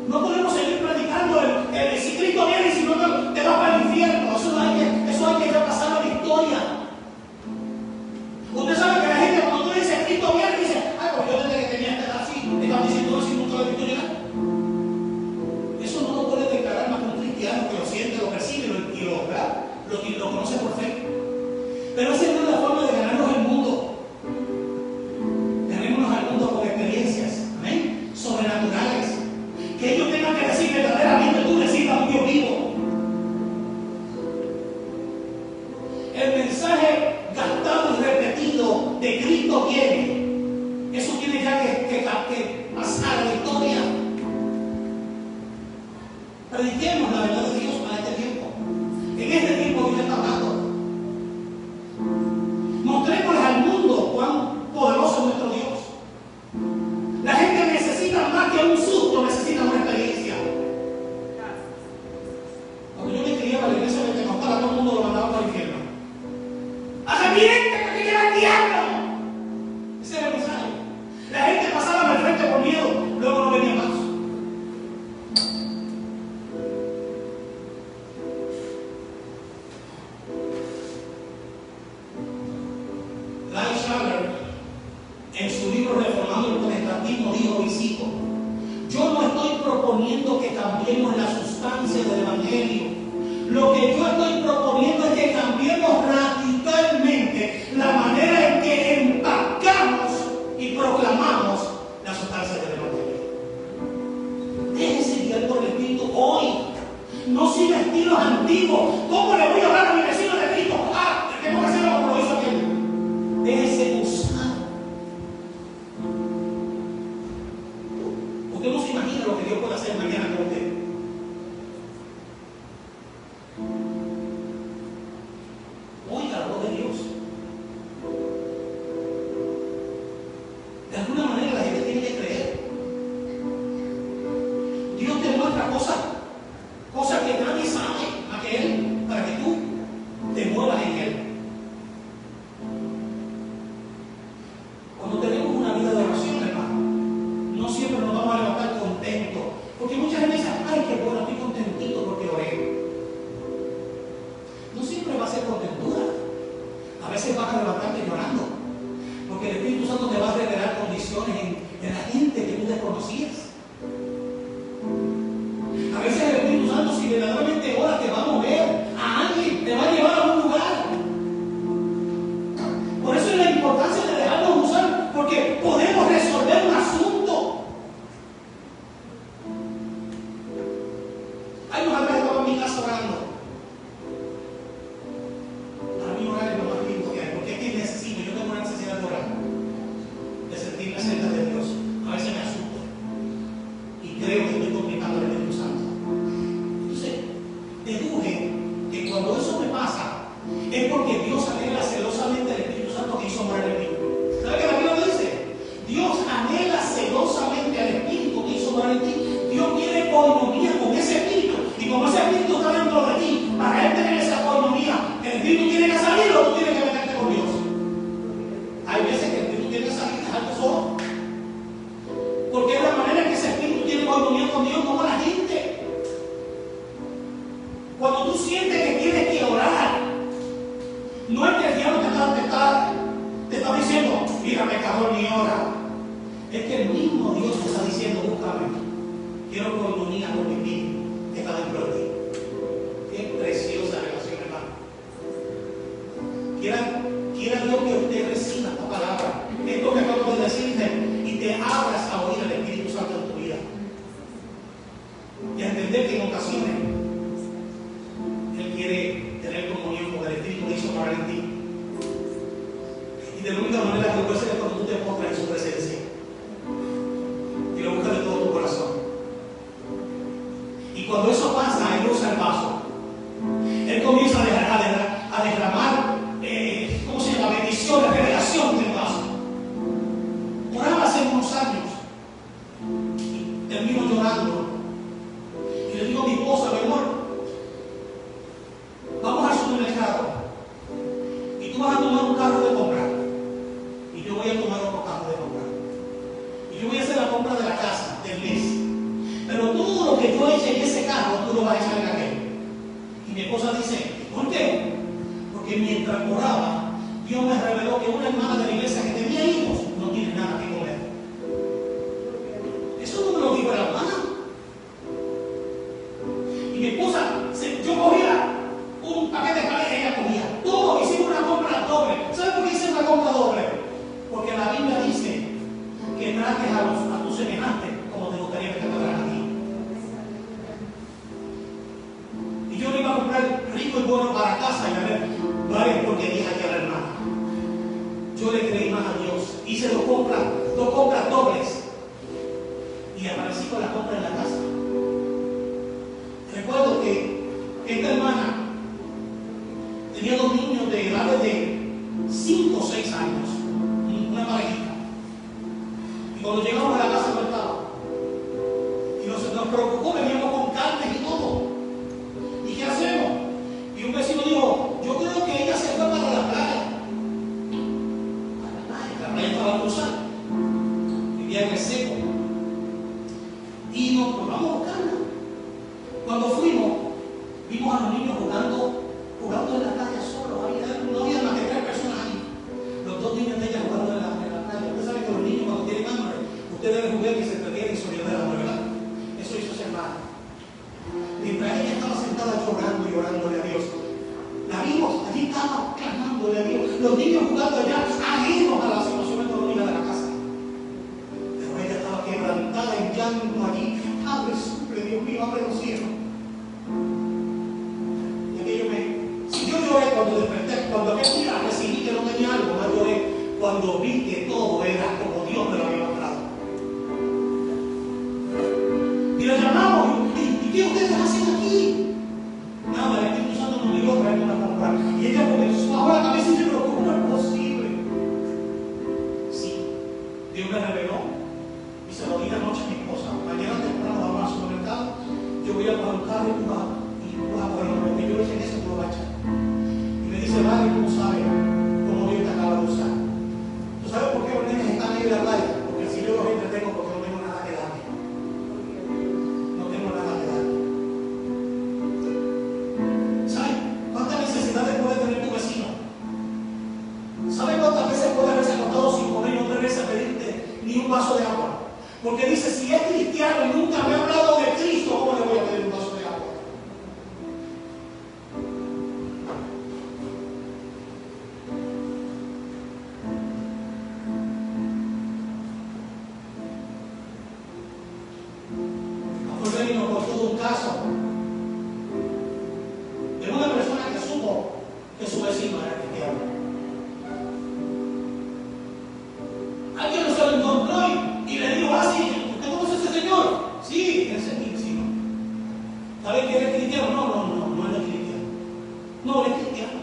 No podemos seguir predicando el si Cristo viene y si no te vas para el infierno. Eso hay que ya pasar a la historia. Usted sabe que la gente cuando tú dices Cristo viene dice, ay, pues yo desde que tenía que estar así, te están diciendo así nunca lo he visto llegar. Eso no lo puede declarar más que un cristiano que lo siente, lo percibe y lo conoce por fe. Pero esa no es la forma de ganarnos el mundo. Ganémonos al mundo con experiencias, amén, sobrenaturales. Que ellos tengan que decir verdaderamente tú necesitas un Dios vivo. El mensaje gastado y repetido de Cristo viene. Eso tiene ya que pasar a la historia. Prediquemos la verdad de Dios para este tiempo. En este tiempo Dios está hablando. Mostrémosles al mundo cuán poderoso es nuestro Dios. La gente necesita más que un susto, necesita una experiencia. Cuando yo me criaba en la iglesia pentecostal, a todo el mundo lo mandaba para el infierno. ¡Arrepiéntete que te lleva el diablo! Ese era el mensaje. La gente pasaba al frente por miedo, luego no venía más. En su libro Reformando el Protestantismo dijo y cito: yo no estoy proponiendo que cambiemos la sustancia del Evangelio. Lo que yo estoy proponiendo es que cambiemos radicalmente la manera en que empacamos y proclamamos la sustancia del Evangelio. Déjese guiar por el Espíritu hoy. No siga estilos antiguos. ¿Cómo le voy a hablar a mi vecino de Cristo? Tengo que hacerlo como con Dios, no con la gente. Cuando tú sientes que tienes que orar, no es que el diablo te está diciendo, mira, pecador, ni ora. Es que el mismo Dios te está diciendo, búscame. Quiero coinonía con mi espíritu que está dentro de ti. Qué preciosa relación, hermano. Quiera Dios que usted reciba esta palabra, esto que acabo de decirte, y te abras a oír al Espíritu Santo en tu vida. Y a entender que en ocasiones Él quiere tener comunión con el Espíritu que hizo morar en ti. Y de la única manera que lo puede hacer es cuando tú te postras en su presencia y lo buscas de todo tu corazón. Y cuando eso pasa, Él usa el vaso. Él comienza a derramar bendiciones, revelación del vaso. Oraba hace unos años y termino llorando y le digo a mi esposa, mi amor, vamos al supermercado y tú vas a tomar un carro de compra y yo voy a tomar otro carro de compra y yo voy a hacer la compra de la casa del mes, pero todo lo que yo eche en ese carro tú lo vas a echar en aquel. Y mi esposa dice, ¿por qué? Porque mientras oraba Dios me reveló que una hermana de la iglesia que tenía hijos no tiene nada que comer. Eso no me lo dijo la hermana. Y mi esposa, yo cogía un paquete de carne, ella comía. Todo, hicimos una compra doble. ¿Sabe por qué hice una compra doble? Porque la Biblia dice que trates a tus semejantes como te gustaría que te trataran a ti. Y yo le iba a comprar rico y bueno para casa y a ver, varias porquerías aquí a la hermana. Yo le creí más a Dios. Hice dos compras dobles. Y aparecí con la compra en la casa. Recuerdo que esta hermana tenía dos niños de edades de 5 o 6 años. Una parejita. Y cuando llegamos a la casa no estaba. Y nos preocupó, veníamos con carnes y todo. ¿Y qué hacemos? Y un vecino dijo, yo creo que ella se fue para la playa. Estaba cruzada, vivía en el seco y nos vamos a buscarla. Cuando fuimos, vimos a los niños jugando en la playa solos. No había más que 3 personas allí. Los 2 niños de ella jugando en la playa. Usted sabe que los niños cuando tienen hambre, usted debe jugar y se entretienen y se olvida del hambre, ¿verdad? Eso hizo ese hermano. Mientras ella estaba sentada llorando y orándole a Dios, la vimos, allí estaba clamándole a Dios. Los niños jugando allá, ajenos a la situación económica de la casa. Pero ella estaba quebrantada en llanto allí. Abre, suple, Dios mío, abre los cielos. Y aquello si yo lloré cuando desperté, cuando aquel día recibí que no tenía algo, más lloré cuando vi que todo era como Dios me lo había mostrado. Y le llamamos, ¿y qué ustedes hacen aquí? Nada, el Espíritu Santo nos dio traer una compra. Y ella comenzó bajo la cabeza y dice, pero ¿cómo es posible? Sí, Dios me reveló y se lo dije anoche a mi esposa. Mañana temprano vamos al supermercado, yo voy a coger un carro y tú vas a coger lo que yo le dije en eso, tú lo vas a echar. Y me dice, vale, ¿cómo sabes cómo Dios te acaba de usar? ¿Tú sabes por qué los nenes están ahí en la playa? Porque si yo los entretengo, porque no tengo nada que darme. No tengo nada que darme. ¿Sabes cuántas necesidades puede tener tu vecino? ¿Sabes cuántas veces puede haberse acostado sin comer y no atreverse a pedirte ni un vaso de agua? Porque dice, si es cristiano y nunca me ha hablado de Cristo, ¿cómo le voy a pedir un vaso de agua? Afuera nos contó un caso de una persona que supo que su vecino era cristiano. Alguien se lo encontró y le dijo, ¿usted conoce a ese señor? Sí, ese es mi vecino. ¿Sabe que eres cristiano? No es cristiano. No, eres cristiano.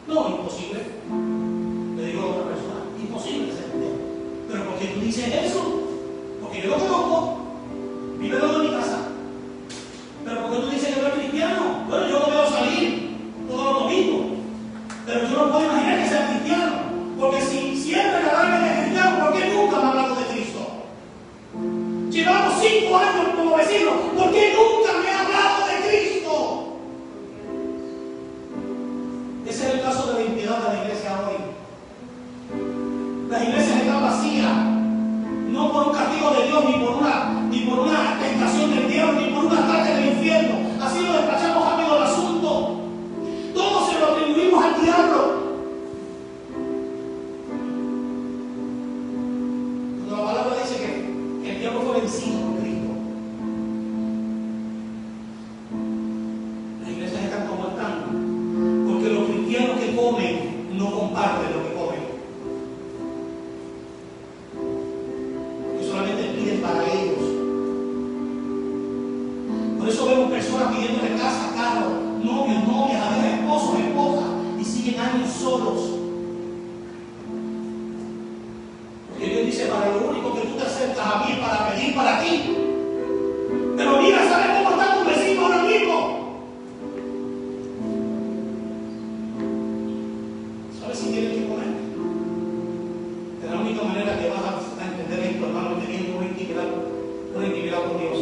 No, imposible. Le digo a otra persona, imposible que sea cristiano. ¿Pero por qué tú dices eso? Porque yo lo conozco, vive al lado de mi casa. ¿Pero por qué tú dices que no es cristiano? Bueno, yo lo veo salir todos los domingos. Pero yo no puedo imaginar que sea cristiano. Porque si siempre la Biblia es cristiano, ¿por qué nunca me ha hablado de Cristo? Llevamos 5 años como vecino, porque nunca me ha hablado de Cristo. Ese es el caso de la impiedad de la iglesia hoy. Las iglesias están vacías, no por un castigo de Dios, ni por una tentación del diablo, ni por un ataque del infierno. Así lo despachamos rápido el asunto. Todo se lo atribuimos al diablo. Cuando la palabra dice que el diablo fue vencido por Cristo, las iglesias están como están, porque los cristianos que comen no comparten lo que comen. Y solamente piden para ellos. Por eso vemos personas pidiéndole casa, carro, novios, novias, a veces esposos, esposas, y siguen años solos. Porque Dios dice, para lo único que tú te acercas a mí es para pedir para ti. Pero mira, ¿sabes cómo está tu vecino ahora mismo? ¿Sabes si tienes que comer? De la única manera que vas a entender esto, hermano, es teniendo una intimidad con Dios.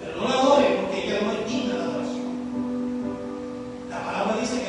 Pero no la adore porque ella no es digna de adoración. La palabra dice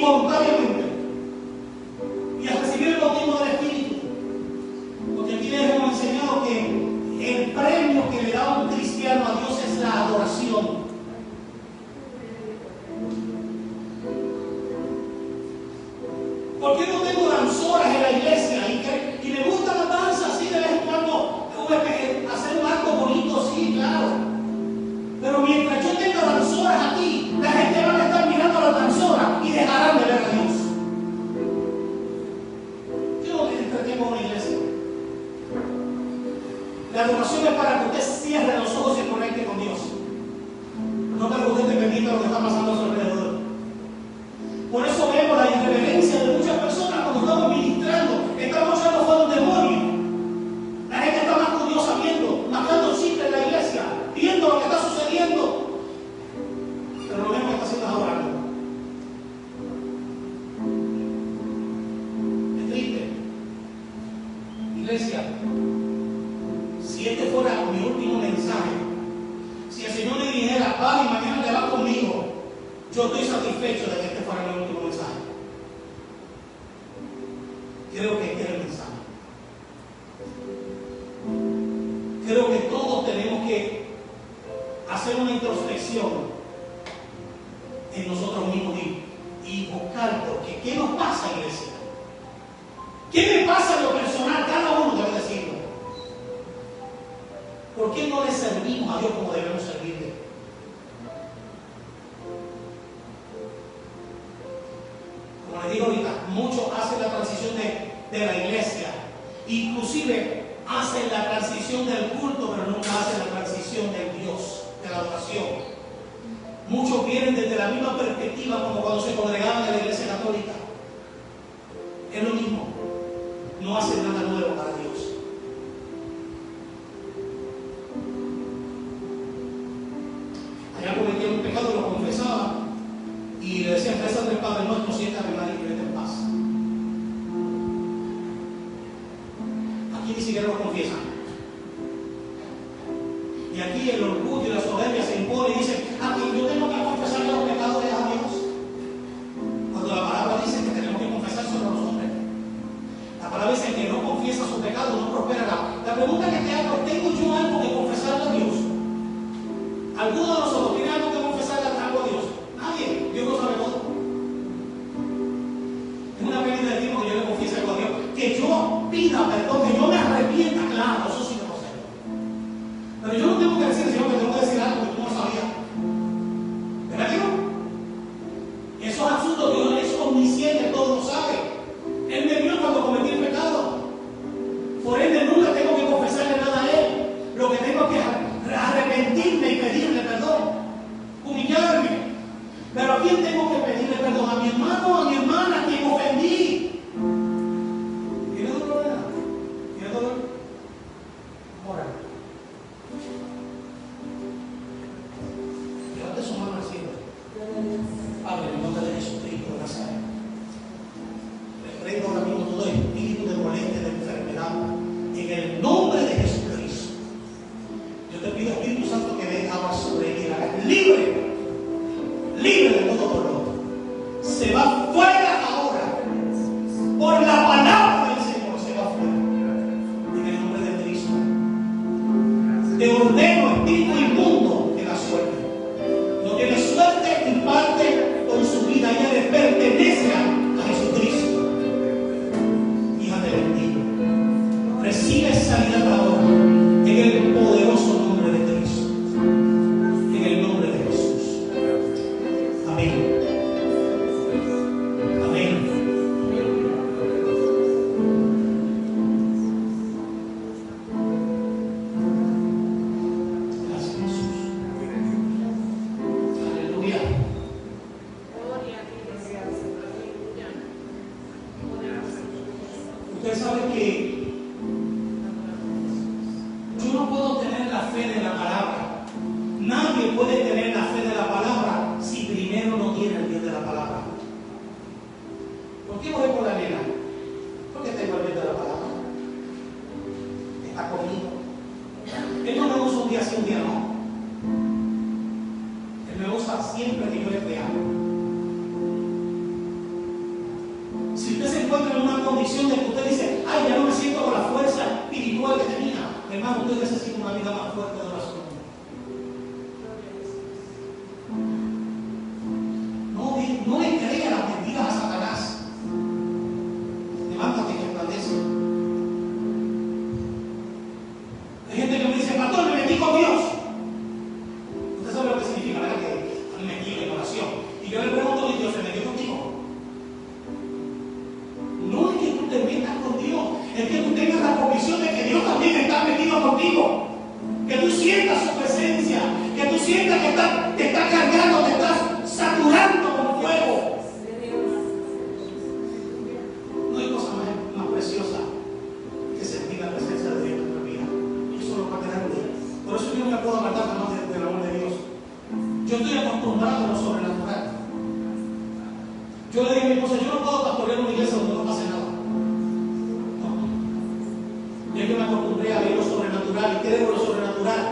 voluntariamente y a recibir el bautismo del Espíritu. Porque aquí les hemos enseñado que el premio que le da un cristiano a Dios es la adoración. ¿Por qué no tengo danzoras en la iglesia? Y me gusta la danza así de vez en cuando, hacer un acto bonito, sí, claro. Pero mientras yo tenga danzoras aquí, la gente va a estar mirando a las danzoras y dejarán de ver a Dios. Yo no te entretengo en una iglesia. La adoración es para que usted cierre los ojos y se conecte con Dios. No para que usted te permita lo que está pasando a su alrededor. Por eso vemos la irreverencia de muchas personas cuando estamos ministrando. Estamos echando fuera un demonio. La gente está más curiosa viendo, marcando chistes en la iglesia, viendo lo que está sucediendo. Pero lo mismo que está haciendo es adorando. Es triste. Iglesia, si este fuera mi último mensaje, si el Señor me dijera, va y mañana te vas conmigo, yo estoy satisfecho de que este fuera mi último mensaje. Creo que este es el mensaje. Creo que todos tenemos que hacer una introspección en nosotros mismos y buscar qué nos pasa, iglesia. ¿Qué me pasa en lo personal? Cada uno debe decirlo. ¿Por qué no le servimos a Dios como debemos servirle? Como les digo ahorita, muchos hacen la transición de la iglesia, inclusive hacen la transición del culto, pero nunca hacen la transición del Dios, de la adoración. Muchos vienen desde la misma perspectiva como cuando se congregaban en la iglesia católica. Es lo mismo, no hacen nada nuevo para Dios. Allá cometían un pecado, lo confesaban y le decían, reza al Padre Nuestro, siéntate a nadie y vete en paz. Aquí ni siquiera lo confiesan. Y aquí el orgullo y la soberbia se impone y dice, aquí yo tengo que confesar los pecados de Dios. Cuando la palabra dice que tenemos que confesar sobre los hombres. La palabra dice que no confiesa su pecado, no prosperará. La pregunta que te hago, ¿tengo yo algo que confesarle a Dios? ¿Alguno de nosotros tiene algo que confesarle algo a Dios? Nadie. Dios lo sabe todo. Es una pérdida de tiempo que yo le confiese algo a Dios. Que yo pida perdón, que yo me arrepienta, claro, eso sí lo sé. Pero yo no tengo que decir, Señor, que tengo que decir algo que tú no sabías. ¿Verdad que no? Esos asuntos, Dios es omnisciente, todo lo sabe. Él me vio cuando cometí el pecado. Por ende, nunca tengo que confesarle nada a Él. Lo que tengo que arrepentirme y pedirle perdón, humillarme. Pero ¿a quién tengo que pedirle perdón? ¿A mi hermano o a mi hermana a quien ofendí? ¿Tiene dolor de nada? ¿Tiene dolor? Ahora, levante su mano al cielo. Padre, en el nombre de Jesucristo de Nazaret, reprendo ahora mismo todo espíritu de molestia, de enfermedad, en el nombre de Jesucristo. Yo te pido, Espíritu Santo, que venga ahora sobre él y la haga libre, libre de todo dolor. Se va fuera ahora, por la palabra del Señor, se va fuera, en el nombre de Cristo. Te ordeno, espíritu inmundo, que la suerte. No tiene suerte y parte con su vida, ella le pertenece a Jesucristo. Hija, te bendigo. Recibe sanidad ahora, en el poderoso nombre de Cristo, en el nombre de Jesús. Amén. Amén. Gracias, Jesús. Aleluya. Usted sabe que yo no puedo tener la fe de la palabra. Nadie puede tener la fe de la palabra si primero no tiene el bien de la palabra. ¿Por qué voy por la nena? Porque tengo el bien de la palabra. Está conmigo. Él no me usa un día sí, un día no. Él me usa siempre que yo le crea. Si usted se encuentra en una condición de que usted dice, ay, ya no me siento con la fuerza espiritual que tenía, hermano, usted necesita una vida más fuerte de oración. No le crea las mentiras a Satanás. Levántate y resplandece. Hay gente que me dice, pastor, me metí con Dios. Usted sabe lo que significa, ¿verdad? Que me metí en oración. Y yo le pregunto a Dios, ¿se metió contigo? No es que tú te metas con Dios, es que tú tengas la convicción de que Dios también está metido contigo. Que tú sientas su presencia, que tú sientas que te está cargando, te estás saturando con fuego. No hay cosa más preciosa que sentir la presencia de Dios en nuestra vida. Y eso lo va a quedar bien. Por eso yo no me puedo apartar más del amor de Dios. Yo estoy acostumbrado a lo sobrenatural. Yo le dije a mi esposa, yo no puedo pastorear una iglesia donde no pase nada. No. Yo me acostumbré a ver lo sobrenatural y creo lo sobrenatural.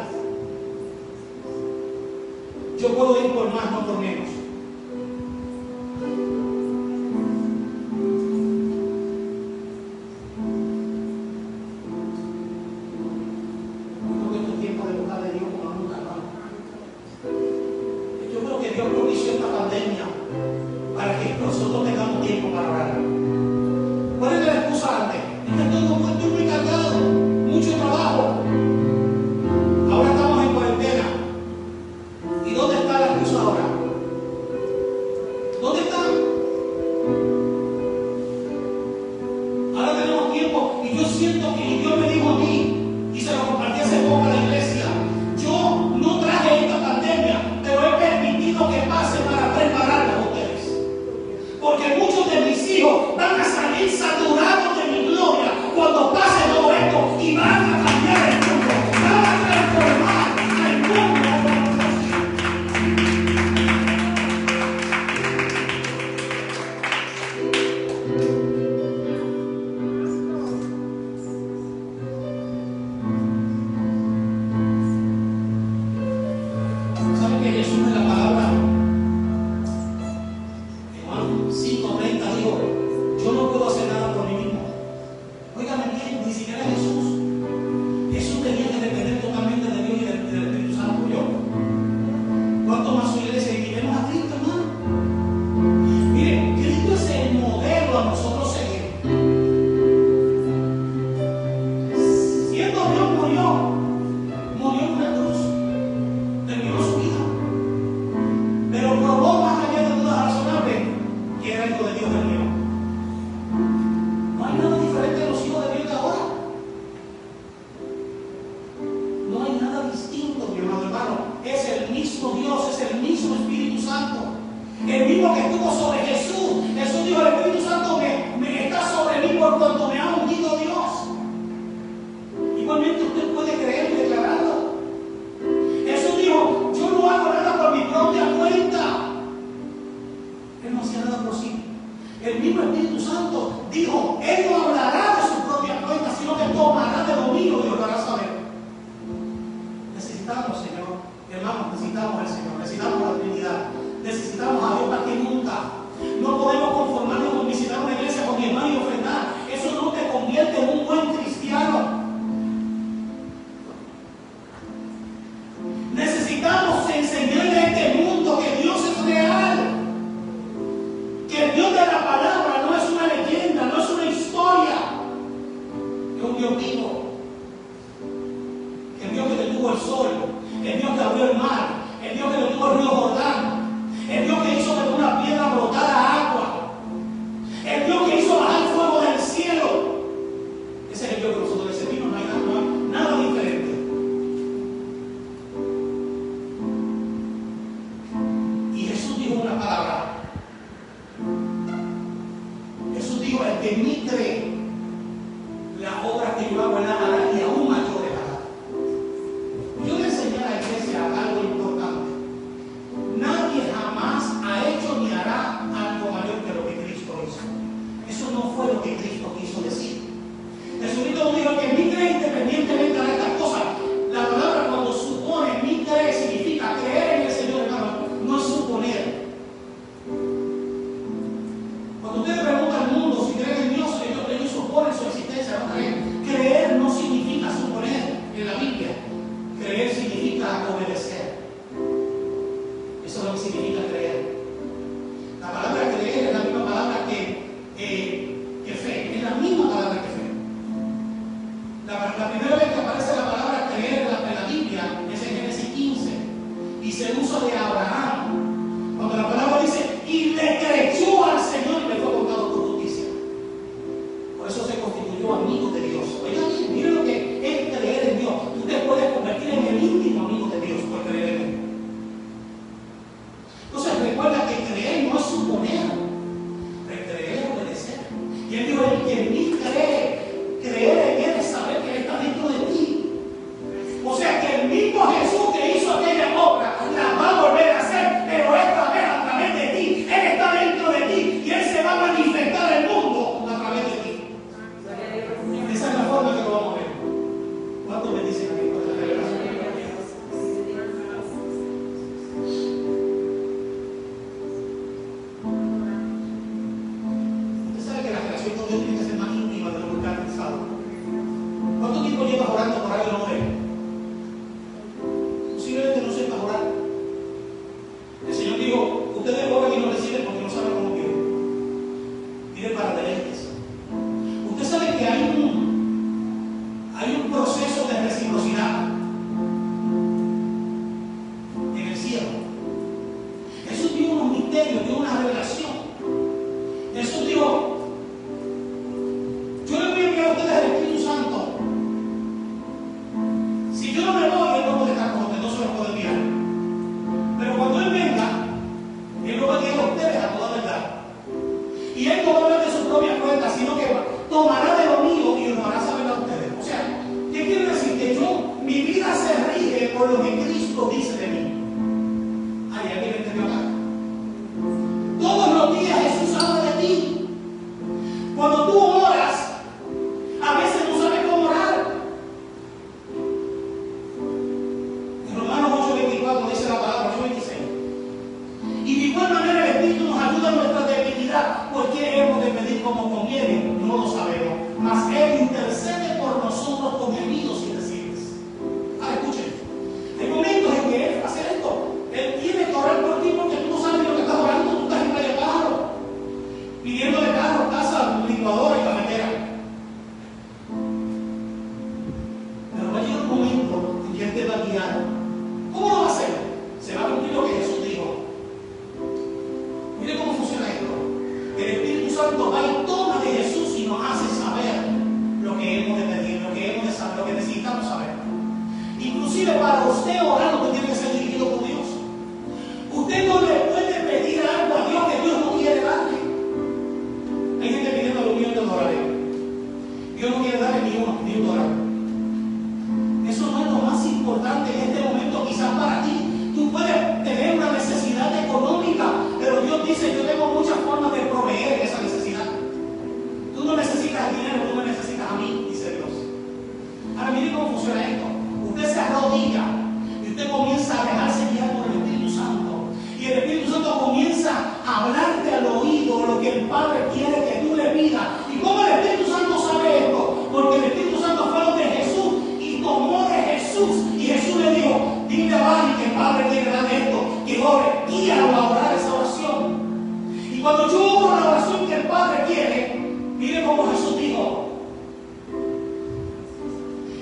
Yo puedo ir por más, no por menos. Yo creo que estos tiempos de buscar de Dios como nunca, hermano. Yo creo que Dios propició esta pandemia para que nosotros tengamos tiempo para orar. ¿Cuál es la excusa antes? Estoy muy cargado, mucho trabajo. Ahora estamos en cuarentena. ¿Y dónde está la excusa ahora? ¿Dónde está? Ahora tenemos tiempo y yo siento que Dios me dijo a mí, y se lo compartí hace poco a la iglesia, yo no traje esta pandemia, pero he permitido que pase para prepararla a ustedes. Porque muchos de mis hijos van a salir saturados de mi gloria cuando pase todo esto y van a cambiar el mundo, van a transformar el mundo. ¿Saben que Jesús en la palabra? En Juan 5:30 dijo, yo no puedo hacer nada por mí mismo. Óigame bien, ni siquiera Jesús. Jesús tenía que depender totalmente de Dios y del Espíritu Santo. Yo. ¿Cuánto más su iglesia? Y vemos a Cristo, hermano. Mire, Cristo es el modelo a nosotros seguir. Siendo Dios murió en una cruz, terminó su vida, pero probó más allá de dudas razonables que era hijo de Dios del mío. No hay nada diferente de los hijos de Dios de ahora. No hay nada distinto, mi hermano. Es el mismo Dios, es el mismo Espíritu Santo. El mismo que estuvo sobre Jesús. Jesús dijo, el Espíritu Santo me está sobre mí por cuanto me ha ungido Dios. Igualmente usted puede creer y declararlo. Jesús dijo, yo no hago nada por mi propia cuenta. Él no hacía nada por sí. El mismo Espíritu Santo dijo, Él no hablará de su propia cuenta, sino que tomará de lo mío y lo hará saber. Necesitamos, Señor, hermanos, necesitamos al Señor, necesitamos la Trinidad, necesitamos a Dios más que nunca. No podemos conformarnos con visitar una iglesia con mi hermano y ofrendar. Eso no te convierte en un buen cristiano. Necesitamos enseñarle a este mundo que Dios es real, que el Dios de la palabra no es una leyenda, no es una historia, es un Dios vivo, el Dios que detuvo el sol, el Dios que abrió el mar, el Dios que detuvo el río Jordán, el Dios que hizo que de una piedra brotara agua, el Dios que hizo bajar fuego del cielo. Ese es el Dios que nosotros le servimos, no hay nada diferente. Y Jesús dijo una palabra. Jesús dijo, el que en mí cree, las obras que yo hago en la hará y aún mayores hará. Yo le enseñé a la iglesia algo importante. se usa de Abraham. Cuando la palabra dice, y le creyó al Señor y le fue contado por justicia. Por eso se constituyó amigo de Dios. Oigan, miren lo que es creer en Dios. Tú te puedes convertir en el íntimo amigo de Dios por creer en Él. Entonces recuerda que creer no es suponer, creer es obedecer. Y Él dijo, el que en mí cree, creer en Él es saber que Él está dentro de ti. O sea que el mismo Jesús que hizo aquella obra la va a volver a hacer, pero esta vez a través de ti. Él está dentro de ti y Él se va a manifestar al mundo a través de ti. Esa es la forma que lo vamos a ver. ¿Cuántos me dicen aquí? Usted sabe que la relación con Dios tiene que ser más íntima de lo que usted ha pensado. ¿Cuánto tiempo llevas orando por algo y no ve? Posiblemente no sepas orar. El Señor dijo, ustedes oran y no reciben porque no saben cómo quieren. Miren para deleites. Usted sabe que hay un proceso de reciprocidad en el cielo. Jesús tiene unos misterios, tiene una revelación. Jesús dijo, yo le voy a enviar a ustedes el Espíritu Santo. Si yo no me voy, Él no puede estar con ustedes, no se los puede enviar. Pero cuando Él venga, Él lo va a guiar a ustedes a toda verdad. Y Él no va a hablar de su propia cuenta, sino que tomará de lo mío y os hará saber a ustedes. O sea, ¿qué quiere decir? Que mi vida se rige por lo que Cristo dice de mí. Ay, ¿alguien entendió acá? Todos los días Jesús habla de ti. Cuando tú oras, a veces no sabes cómo orar. En Romanos 8:24 dice la palabra, 8:26. Y de igual manera el Espíritu nos ayuda en nuestra debilidad, porque hemos de pedir como conviene, no lo sabemos, mas Él intercede por nosotros con gemidos indecibles. Ahora escuchen, hay momentos en que Él hace esto. Él tiene que orar por ti porque tú no sabes lo que estás orando, tú estás en playa pájaro, pidiéndole carro, casa, licuadora y cafetera. Pero va a llegar un momento en que Él te va a guiar. ¿Cómo lo va a hacer? Se va a cumplir lo que Jesús dijo. Mire cómo funciona esto. El Espíritu Santo va y toma de Jesús y nos hace saber lo que hemos de pedir, lo que hemos de saber, lo que necesitamos saber. Inclusive para usted orar, usted tiene que ser dirigido por Dios. Usted no le puede pedir algo a Dios que Dios no quiere darle. Hay gente pidiendo $1 millón de dólares. Dios no quiere darle ni un dólar. Eso no es lo más importante en este momento, quizás para ti. Tú puedes tener una necesidad económica, pero Dios dice, yo tengo muchas formas de proveer esa necesidad. Tú no necesitas dinero, tú me necesitas a mí, dice Dios. Ahora mire cómo funciona esto. Usted se arrodilla y usted comienza a dejarse guiar por el Espíritu Santo. Y el Espíritu Santo comienza a hablarte al oído lo que el Padre quiere que tú le pidas. ¿Y cómo el Espíritu Santo sabe esto? Porque el Espíritu Santo fue lo de Jesús y tomó de Jesús. Y Jesús le dijo, dile a Bari que el Padre quiere dar esto, que ore, guíalo a orar esa oración. Y cuando yo oro la oración que el Padre quiere, mire cómo Jesús dijo,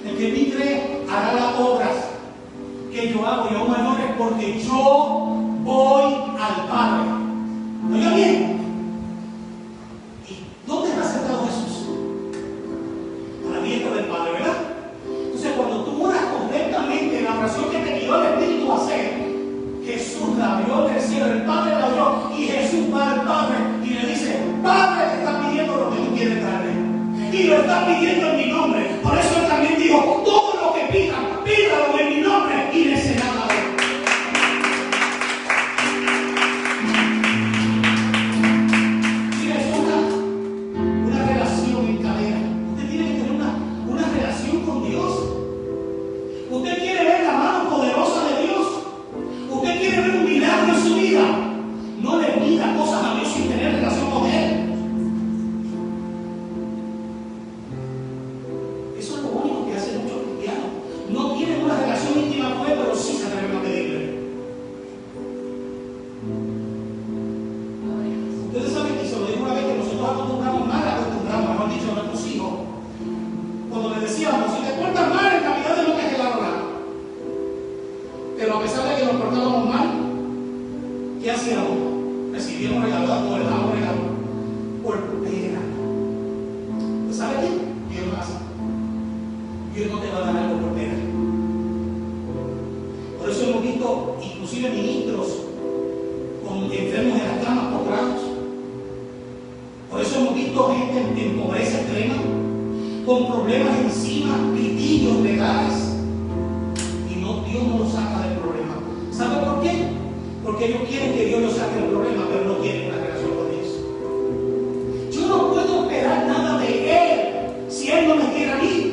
el que en mí cree hará las obras que yo hago y aún mayores, porque yo voy al Padre. Oiga bien, ¿y dónde está sentado Jesús? A la diestra del Padre, ¿verdad? Entonces cuando tú oras correctamente la oración que te guió el Espíritu a hacer, Jesús la vio del cielo, el Padre la vio, y Jesús va al Padre y le dice, Padre, te está pidiendo lo que tú quieres darle. Y lo está pidiendo en mi nombre. Por eso Él también dijo, todo lo que pidan, pídalo en mi nombre y le será dado. Mira, es una relación en cadena. Usted tiene que tener una relación con Dios. Usted quiere ver la mano poderosa de Dios. Usted quiere ver un milagro en su vida. No le pida cosas a Dios sin tener relación con Él. visto inclusive ministros con enfermos en las camas postrados. Por eso hemos visto gente en pobreza extrema, con problemas encima, litigios legales, y Dios no los saca del problema. ¿Sabe por qué? Porque ellos quieren que Dios los saque del problema, pero no quieren una relación con Dios. Yo no puedo esperar nada de Él si Él no me quiere a mí.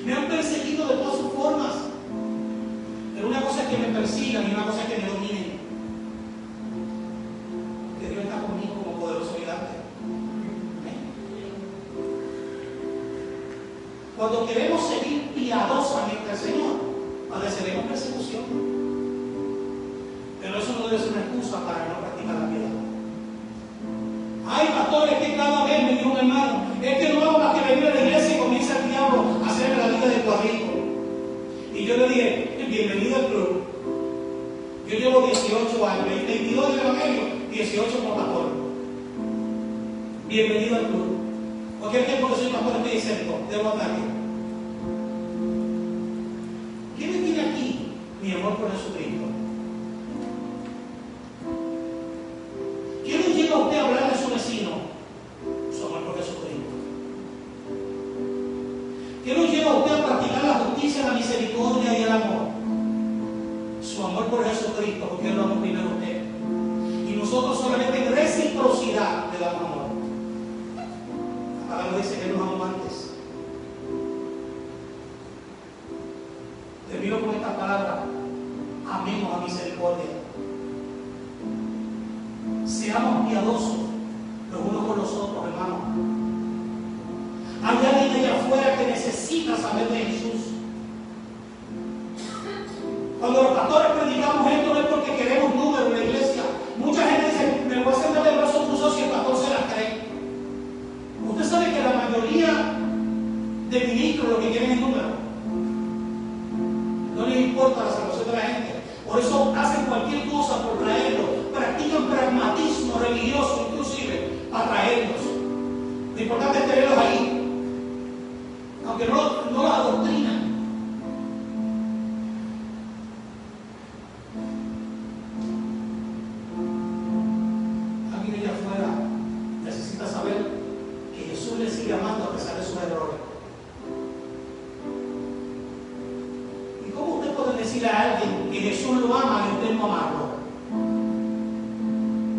Me han perseguido de todas sus formas. me persigan y una cosa es que me dominen. Que Dios está conmigo como poderoso gigante. Cuando queremos seguir piadosamente al Señor, padeceremos persecución. Pero eso no debe ser una excusa para no practicar la piedad. Hay pastores que cada vez me dijo un hermano, es que no hago más que venir a la iglesia y comienza el diablo a hacerme la vida de cuadrito. Y yo le dije, bienvenido al club. Yo llevo 18 años, 22 del Evangelio, 18 como pastor. Bienvenido al club. Cualquier tiempo que soy pastor estoy diciendo, debo ataque. ¿Qué me tiene aquí? Mi amor por Jesucristo. ¿Qué le lleva a usted a hablar de su vecino? Su amor por Jesucristo. ¿Qué nos lleva a usted a practicar la justicia, la misericordia y el amor? Su amor por Jesucristo, porque Él lo amó primero a usted. Y nosotros solamente en reciprocidad le damos amor. La palabra dice que Él nos amó antes. Termino con esta palabra. Amemos a misericordia. Seamos piadosos los unos con los otros, hermanos. Hay alguien allá afuera que necesita saber de Jesús. Cuando los pastores predicamos esto no es porque queremos números en la iglesia. Mucha gente dice, me voy a sentar de brazos cruzados si el pastor se las cree. Usted sabe que la mayoría de ministros lo que quieren es números. No les importa la salvación de la gente. Por eso hacen cualquier cosa por traerlo. Practican pragmatismo religioso inclusive para traerlos. Lo importante es tenerlos ahí. Aunque no los adoctrinan. Alguien allá afuera necesita saber que Jesús le sigue amando a pesar de sus errores. ¿Y cómo usted puede decirle a alguien que Jesús lo ama y usted no amarlo?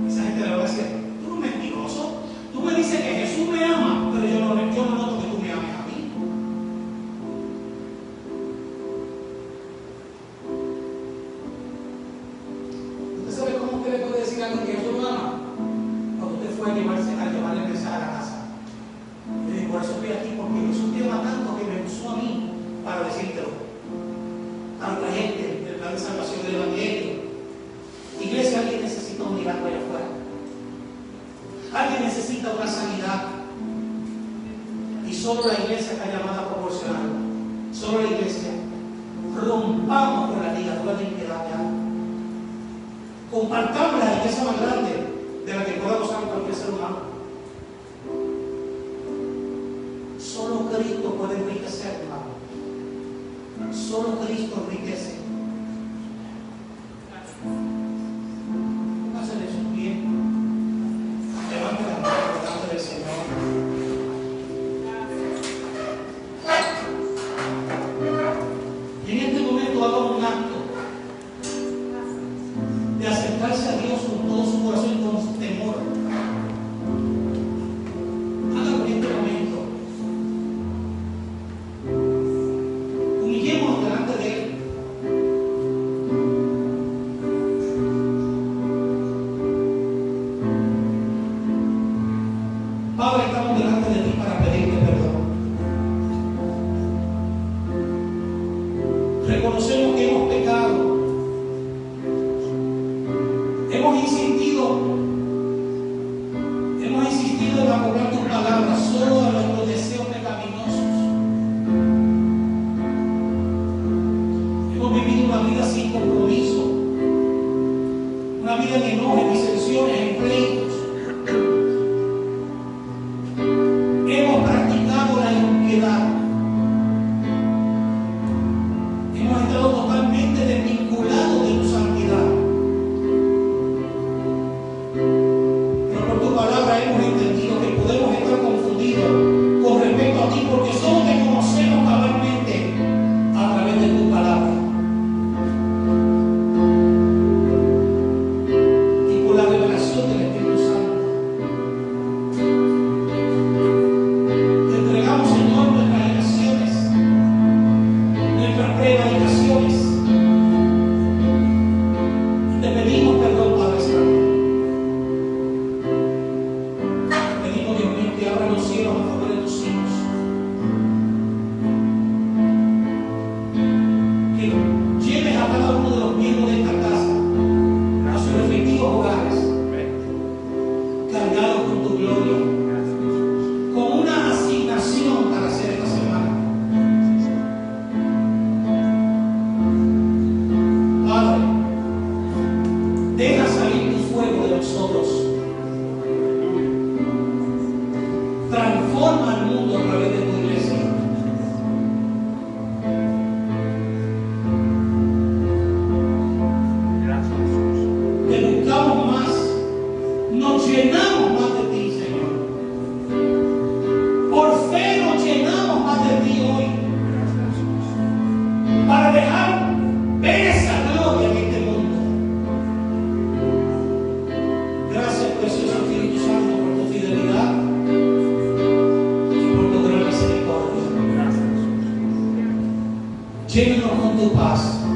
Esa gente le va a decir, tú eres mentiroso. Tú me dices que Jesús me ama, pero yo no noto que tú me ames a mí. ¿Usted sabe cómo usted le puede decir a alguien que Jesús lo ama? Cuando usted fue a llevarle el mensaje a la casa. Yo digo, por eso estoy aquí, porque Jesús te ama tanto que me usó a mí para decírtelo. Tanta gente, el plan de salvación del Evangelio. Iglesia, alguien necesita un milagro allá afuera. Alguien necesita una sanidad. Y solo la iglesia está llamada a proporcionarlo. Solo la iglesia. Rompamos con la ligadura de impiedad ya. Compartamos la riqueza más grande de la que pueda gozar cualquier ser humano. Solo Cristo puede enriquecer, hermano. Solo Cristo enriquece. Háganle sus pies. Levante las manos delante del Señor. Y en este momento haga un acto de acercarse a Dios con todo su corazón y con temor. Hágalo en este momento. Humillémonos delante de Él. Padre, estamos delante de ti para pedirte perdón. Reconocemos que hemos pecado. Hemos insistido en acoplar tus palabras solo a nuestros deseos pecaminosos. Hemos vivido una vida sin compromiso, una vida en enojo, en disensiones, en pleitos. Hemos practicado la impiedad. Hemos estado Llénanos con tu paz.